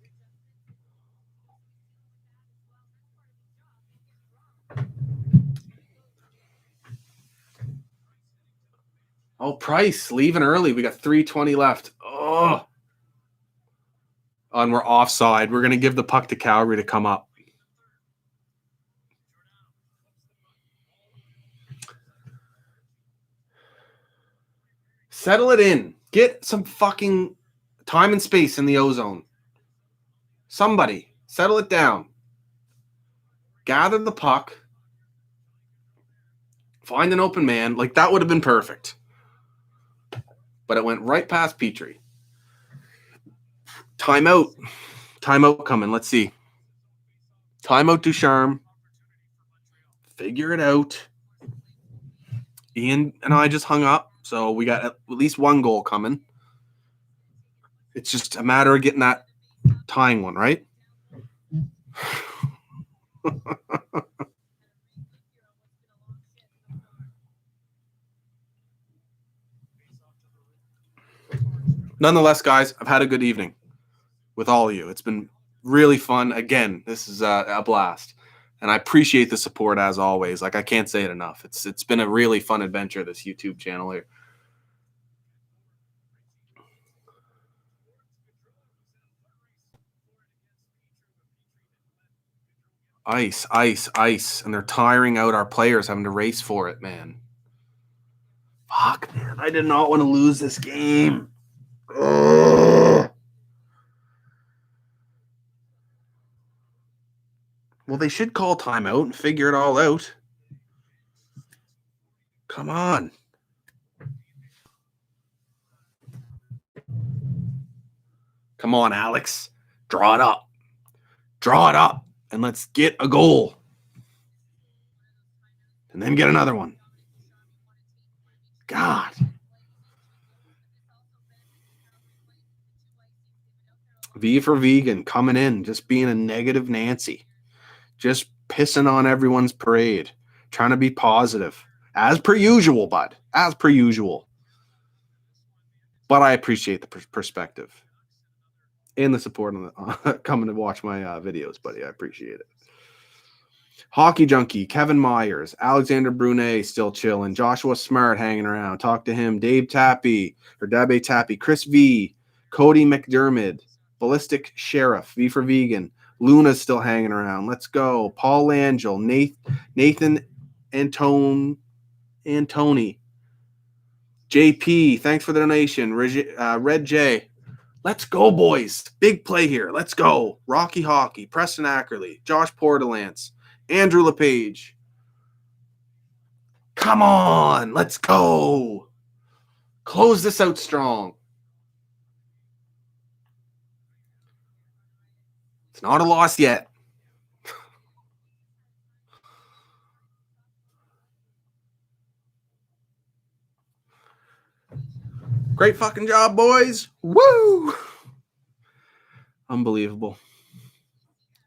Oh, Price leaving early. We got 3:20 left. Oh. And we're offside. We're going to give the puck to Calgary to come up. Settle it in. Get some fucking time and space in the ozone. Somebody, settle it down. Gather the puck. Find an open man. That would have been perfect. But it went right past Petrie. Timeout. Timeout coming. Let's see. Timeout Ducharme. Figure it out. Ian and I just hung up, so we got at least one goal coming. It's just a matter of getting that tying one, right? Nonetheless, guys, I've had a good evening with all of you. It's been really fun. Again, this is a blast. And I appreciate the support as always. I can't say it enough. It's been a really fun adventure, this YouTube channel here. Ice, ice, ice. And they're tiring out our players having to race for it, man. Fuck, man. I did not want to lose this game. Ugh. Well, they should call timeout and figure it all out. Come on. Come on, Alex. Draw it up. Draw it up. And let's get a goal. And then get another one. God. V for vegan coming in, just being a negative Nancy. Just pissing on everyone's parade. Trying to be positive. As per usual, bud. As per usual. But I appreciate the perspective. And the support on the, coming to watch my videos, buddy. I appreciate it. Hockey Junkie, Kevin Myers, Alexander Brunet still chilling, Joshua Smart hanging around. Talk to him. Dave Tappy, or Dabe Tappy, Chris V, Cody McDermott, Ballistic Sheriff, V for Vegan. Luna's still hanging around. Let's go. Paul Langell, Nathan Antoni, JP, thanks for the donation. Red J. Let's go, boys. Big play here. Let's go. Rocky Hockey, Preston Ackerley, Josh Portalance, Andrew LePage. Come on. Let's go. Close this out strong. It's not a loss yet. Great fucking job, boys. Woo! Unbelievable.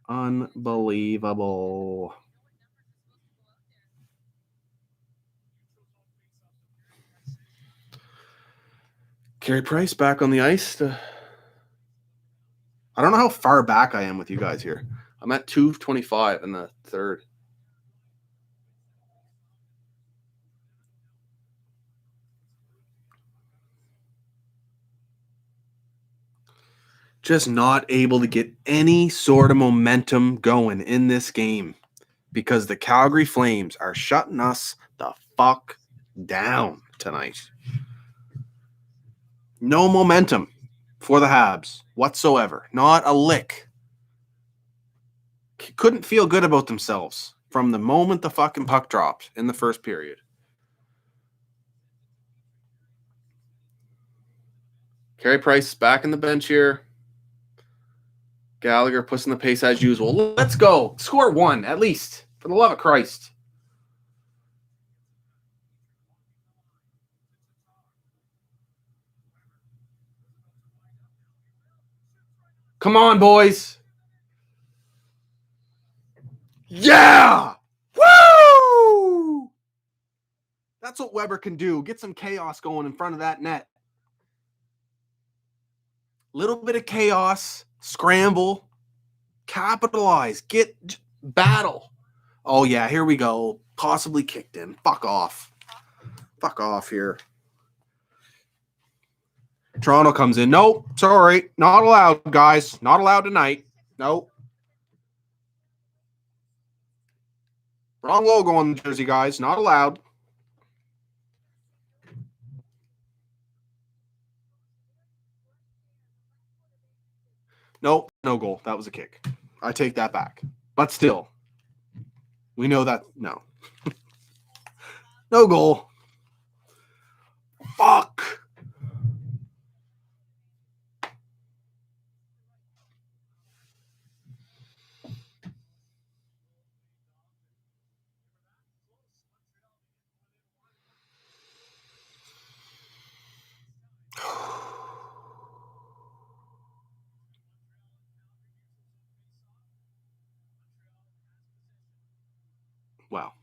Unbelievable. Carey Price back on the ice. I don't know how far back I am with you guys here. I'm at 2:25 in the third. Just not able to get any sort of momentum going in this game because the Calgary Flames are shutting us the fuck down tonight. No momentum for the Habs whatsoever. Not a lick. Couldn't feel good about themselves from the moment the fucking puck dropped in the first period. Carey Price is back in the bench here. Gallagher pushing the pace as usual. Let's go. Score one, at least. For the love of Christ. Come on, boys. Yeah! Woo! That's what Weber can do. Get some chaos going in front of that net. Little bit of chaos. Scramble. Capitalize. Get battle. Oh, yeah, here we go. Possibly kicked in. Fuck off. Fuck off here. Toronto comes in. Nope. Sorry. Not allowed, guys. Not allowed tonight. Nope. Wrong logo on the jersey, guys. Not allowed. Nope. No goal. That was a kick. I take that back. But still. We know that. No. No goal. Fuck. Wow.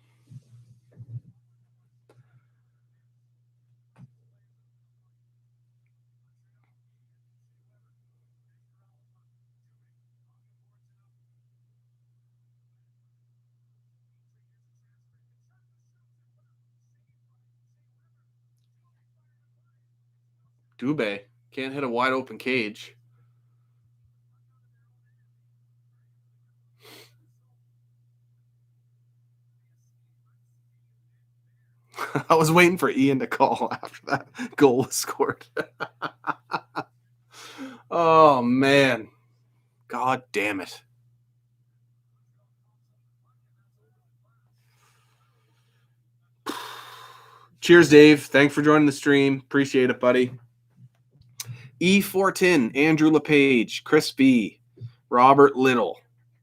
Dubé can't hit a wide open cage. I was waiting for Ian to call after that goal was scored. Oh, man. God damn it. Cheers, Dave. Thanks for joining the stream. Appreciate it, buddy. E410, Andrew LePage, Chris B, Robert Little,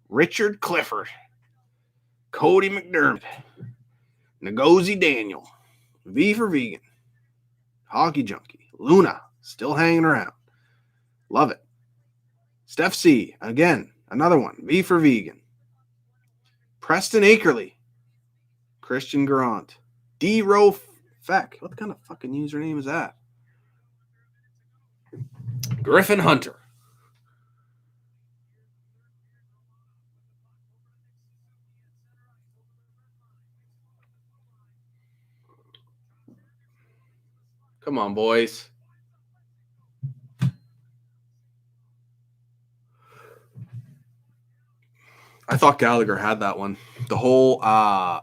Richard Clifford, Cody McDermott, Ngozi Daniel, V for Vegan, Hockey Junkie, Luna, still hanging around. Love it. Steph C, again, another one, V for Vegan. Preston Akerley, Christian Garant, D. Rowe Feck. What kind of fucking username is that? Griffin Hunter. Come on, boys. I thought Gallagher had that one. The whole right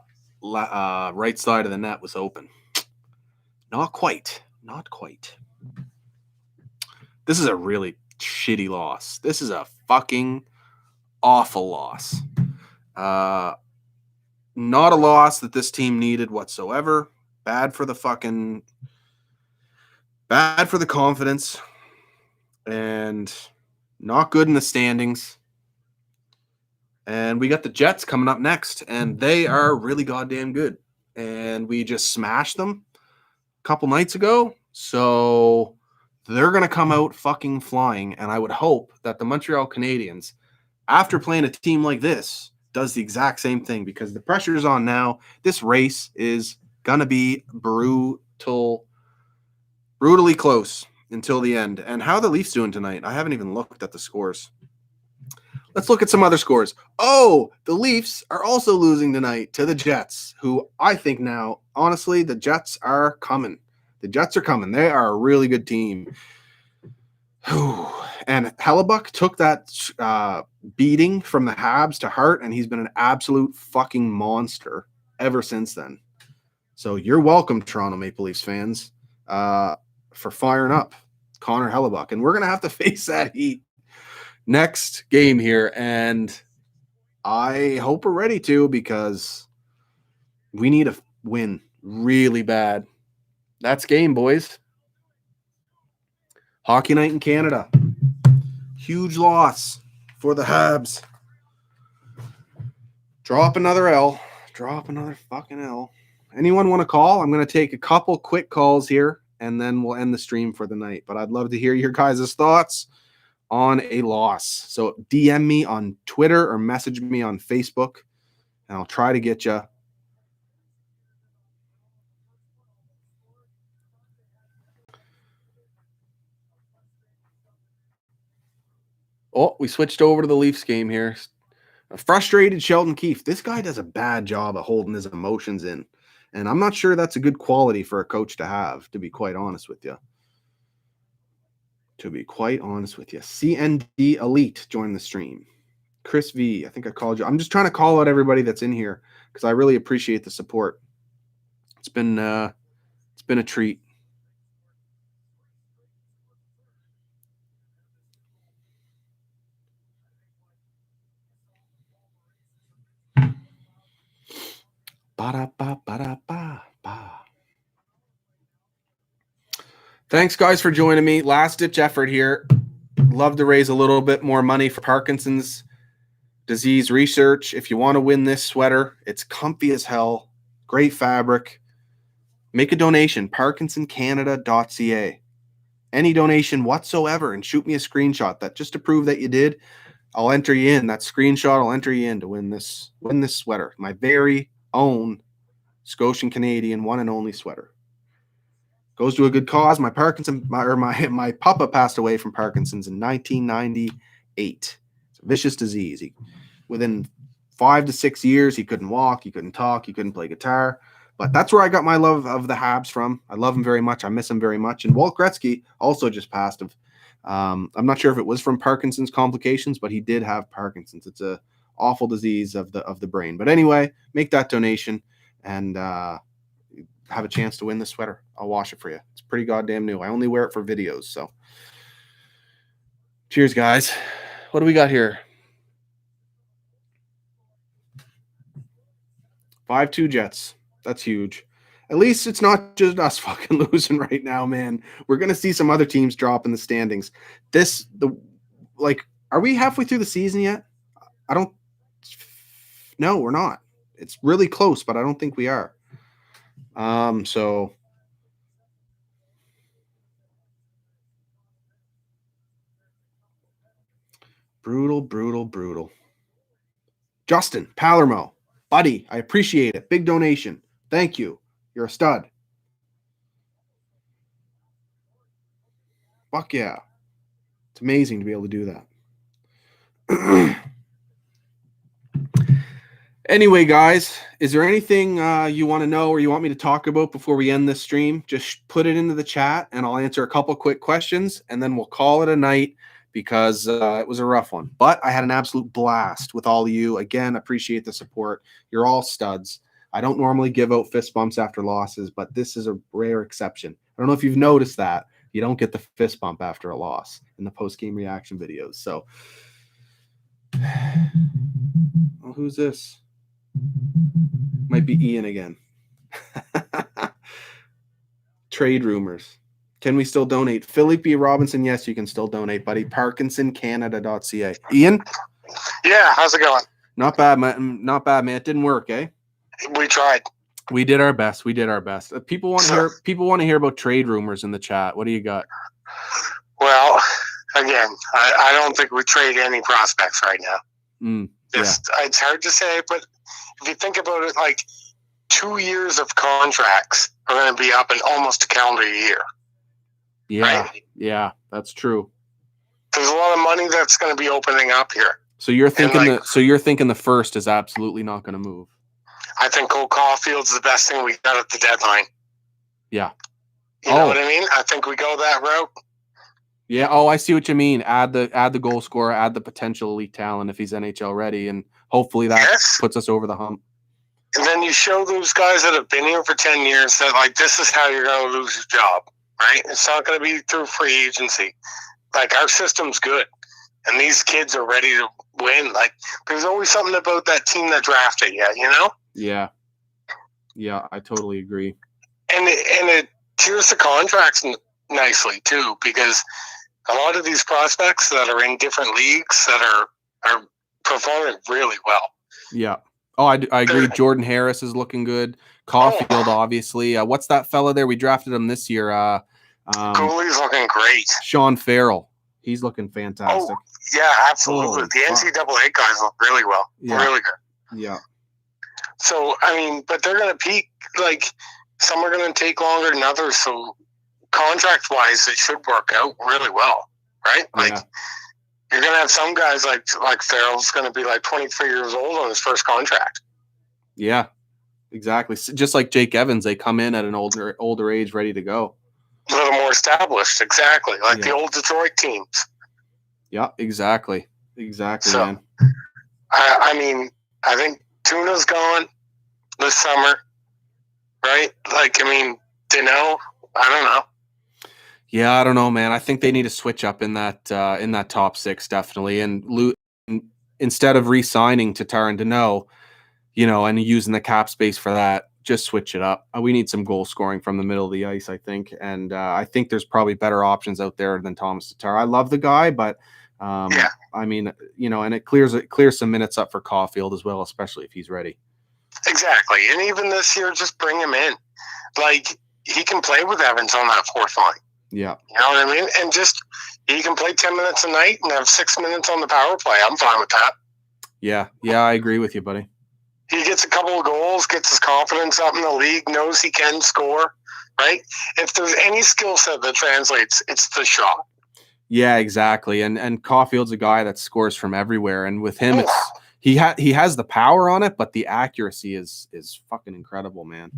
side of the net was open. Not quite. Not quite. This is a really shitty loss. This is a fucking awful loss. Not a loss that this team needed whatsoever. Bad for the confidence. And not good in the standings. And we got the Jets coming up next, and they are really goddamn good. And we just smashed them a couple nights ago. So they're going to come out fucking flying. And I would hope that the Montreal Canadiens, after playing a team like this, does the exact same thing, because the pressure is on now. This race is going to be brutally close until the end. And how are the Leafs doing tonight? I haven't even looked at the scores. Let's look at some other scores. Oh, the Leafs are also losing tonight to the Jets, who I think now, honestly, the Jets are coming. The Jets are coming. They are a really good team. And Hellebuck took that beating from the Habs to heart, and he's been an absolute fucking monster ever since then. So you're welcome, Toronto Maple Leafs fans, for firing up Connor Hellebuck. And we're going to have to face that Heat next game here, and I hope we're ready to, because we need a win really bad. That's game, boys. Hockey night in Canada. Huge loss for the Habs. Drop another L. Drop another fucking L. Anyone want to call? I'm going to take a couple quick calls here, and then we'll end the stream for the night. But I'd love to hear your guys' thoughts on a loss. So DM me on Twitter or message me on Facebook, and I'll try to get you. Oh, we switched over to the Leafs game here. A frustrated Sheldon Keefe. This guy does a bad job of holding his emotions in, and I'm not sure that's a good quality for a coach to have, to be quite honest with you. CND Elite joined the stream. Chris V, I think I called you. I'm just trying to call out everybody that's in here because I really appreciate the support. It's been a treat. Ba-da-ba-ba-da-ba-ba. Thanks, guys, for joining me. Last-ditch effort here. Love to raise a little bit more money for Parkinson's disease research. If you want to win this sweater, it's comfy as hell. Great fabric. Make a donation, parkinsoncanada.ca. Any donation whatsoever, and shoot me a screenshot that just to prove that you did. I'll enter you in. That screenshot, I'll enter you in to win this sweater. My very own SCOTIANCANADIEN one and only sweater. Goes to a good cause. My papa passed away from Parkinson's in 1998. It's a vicious disease. Within 5 to 6 years, he couldn't walk, he couldn't talk, he couldn't play guitar. But that's where I got my love of the Habs from. I love him very much. I miss him very much. And Walt Gretzky also just passed. I'm not sure if it was from Parkinson's complications, but he did have Parkinson's. It's a awful disease of the brain. But anyway, make that donation and have a chance to win this sweater. I'll wash it for you. It's pretty goddamn new. I only wear it for videos. So cheers, guys. What do we got here? 5-2 Jets. That's huge. At least it's not just us fucking losing right now, man. We're going to see some other teams drop in the standings. Are we halfway through the season yet? No, we're not. It's really close, but I don't think we are. So brutal. Justin Palermo, buddy, I appreciate it. Big donation. Thank you. You're a stud. Fuck yeah. It's amazing to be able to do that. Anyway, guys, is there anything you want to know or you want me to talk about before we end this stream? Just put it into the chat and I'll answer a couple quick questions and then we'll call it a night because it was a rough one. But I had an absolute blast with all of you. Again, appreciate the support. You're all studs. I don't normally give out fist bumps after losses, but this is a rare exception. I don't know if you've noticed that. You don't get the fist bump after a loss in the post-game reaction videos. So, well, who's this? Might be Ian again. Trade rumors. Can we still donate? Philip Robinson, yes, you can still donate, buddy. ParkinsonCanada.ca. Ian? Yeah, how's it going? Not bad, man. Not bad, man. It didn't work, eh? We tried. We did our best. People want to hear about trade rumors in the chat. What do you got? Well, again, I don't think we trade any prospects right now. It's hard to say, but if you think about it, like 2 years of contracts are going to be up in almost a calendar year. Yeah, right? Yeah, that's true. There's a lot of money that's going to be opening up here. So you're thinking the first is absolutely not going to move. I think Cole Caulfield's the best thing we got at the deadline. Yeah. You know what I mean? I think we go that route. Yeah. Oh, I see what you mean. Add the goal scorer, add the potential elite talent if he's NHL ready, and hopefully that puts us over the hump. And then you show those guys that have been here for 10 years that, like, this is how you're going to lose your job, right? It's not going to be through free agency. Like, our system's good, and these kids are ready to win. Like, there's always something about that team that drafted you, you know? Yeah. Yeah, I totally agree. And it tiers the contracts nicely, too, because a lot of these prospects that are in different leagues that are performing really well. Yeah. Oh, I agree. Jordan Harris is looking good. Caulfield, obviously. What's that fella there? We drafted him this year. Goalie's looking great. Sean Farrell. He's looking fantastic. Oh, yeah, absolutely. The NCAA guys look really well. Yeah. Really good. Yeah. So, I mean, but they're going to peak. Like, some are going to take longer than others. So, contract-wise, it should work out really well, right? Like, you're going to have some guys like Farrell's going to be like 23 years old on his first contract. Yeah, exactly. Just like Jake Evans, they come in at an older age, ready to go. A little more established, exactly. Like the old Detroit teams. Yeah, exactly. Exactly, so, man. I mean, I think Tuna's gone this summer, right? Like, I mean, Dino, I don't know. Yeah, I don't know, man. I think they need to switch up in that top six, definitely. And instead of re-signing Tatar and Dano, and using the cap space for that, just switch it up. We need some goal scoring from the middle of the ice, I think. And I think there's probably better options out there than Thomas Tatar. I love the guy, but I mean, and it clears some minutes up for Caulfield as well, especially if he's ready. Exactly. And even this year, just bring him in. Like, he can play with Evans on that fourth line. Yeah. You know what I mean? And just, he can play 10 minutes a night and have 6 minutes on the power play. I'm fine with that. Yeah. Yeah, I agree with you, buddy. He gets a couple of goals, gets his confidence up in the league, knows he can score, right? If there's any skill set that translates, it's the shot. Yeah, exactly. And Caulfield's a guy that scores from everywhere. And with him, he has the power on it, but the accuracy is fucking incredible, man.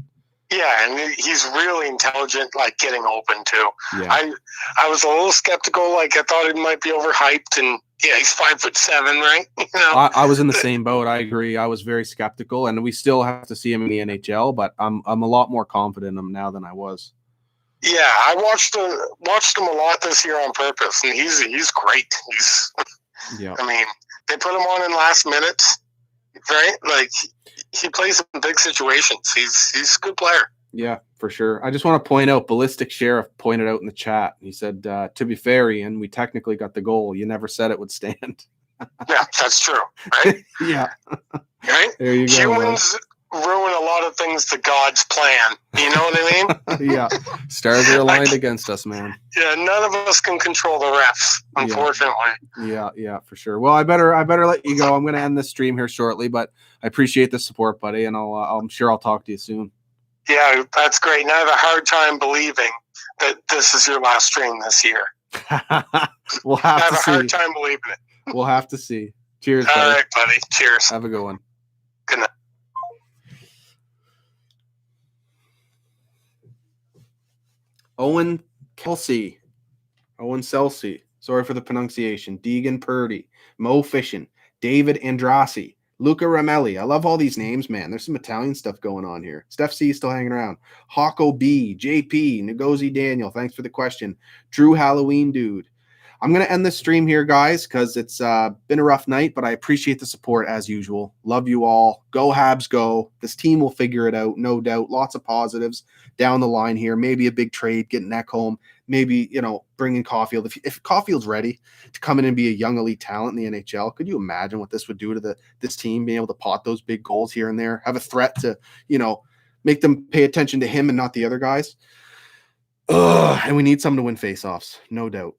Yeah, and he's really intelligent, like getting open too. Yeah. I was a little skeptical, like I thought it might be overhyped, and Yeah, he's 5'7", right? You know, I was in the same boat. I agree. I was very skeptical, and we still have to see him in the NHL, but I'm a lot more confident in him now than I was. yeah, I watched him a lot this year on purpose, and he's great. Yeah. I mean, they put him on in last minutes, right? Like he plays in big situations. He's a good player. Yeah, for sure. I just want to point out, Ballistic Sheriff pointed out in the chat. He said, to be fair, Ian, we technically got the goal. You never said it would stand. Yeah, that's true, right? Yeah. Right? There you go. Humans ruin a lot of things to God's plan. You know what I mean? Yeah. Stars are aligned against us, man. Yeah, none of us can control the refs, unfortunately. Yeah, for sure. Well, I better let you go. I'm going to end this stream here shortly, but I appreciate the support, buddy, and I'm sure I'll talk to you soon. Yeah, that's great. And I have a hard time believing that this is your last stream this year. We'll have I have to a see. hard time believing it. We'll have to see. Cheers, All buddy. right, buddy. Cheers. Have a good one. Good night. Owen Kelsey. Sorry for the pronunciation. Deegan Purdy. Mo Fishin. David Andrassi. Luca Ramelli. I love all these names, man. There's some Italian stuff going on here. Steph C still hanging around. Hawko B. JP. Ngozi Daniel. Thanks for the question. Drew Halloween Dude. I'm going to end this stream here, guys, because it's been a rough night, but I appreciate the support as usual. Love you all. Go Habs, go. This team will figure it out, no doubt. Lots of positives down the line here. Maybe a big trade, getting Ekholm. Maybe, bringing Caulfield. If Caulfield's ready to come in and be a young elite talent in the NHL, could you imagine what this would do to this team, being able to pot those big goals here and there, have a threat to, make them pay attention to him and not the other guys? And we need someone to win faceoffs, no doubt.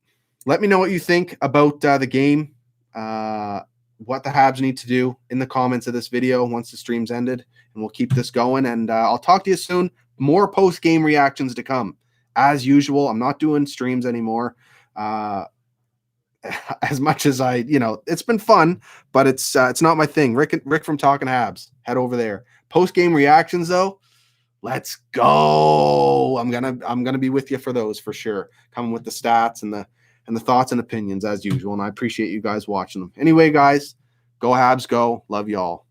Let me know what you think about the game, what the Habs need to do in the comments of this video once the stream's ended, and we'll keep this going. And I'll talk to you soon. More post-game reactions to come. As usual, I'm not doing streams anymore. As much as it's been fun, but it's not my thing. Rick from Talking Habs, head over there. Post-game reactions, though, let's go. I'm gonna be with you for those for sure. Coming with the stats and the thoughts and opinions as usual. And I appreciate you guys watching them. Anyway, guys, go Habs, go. Love y'all.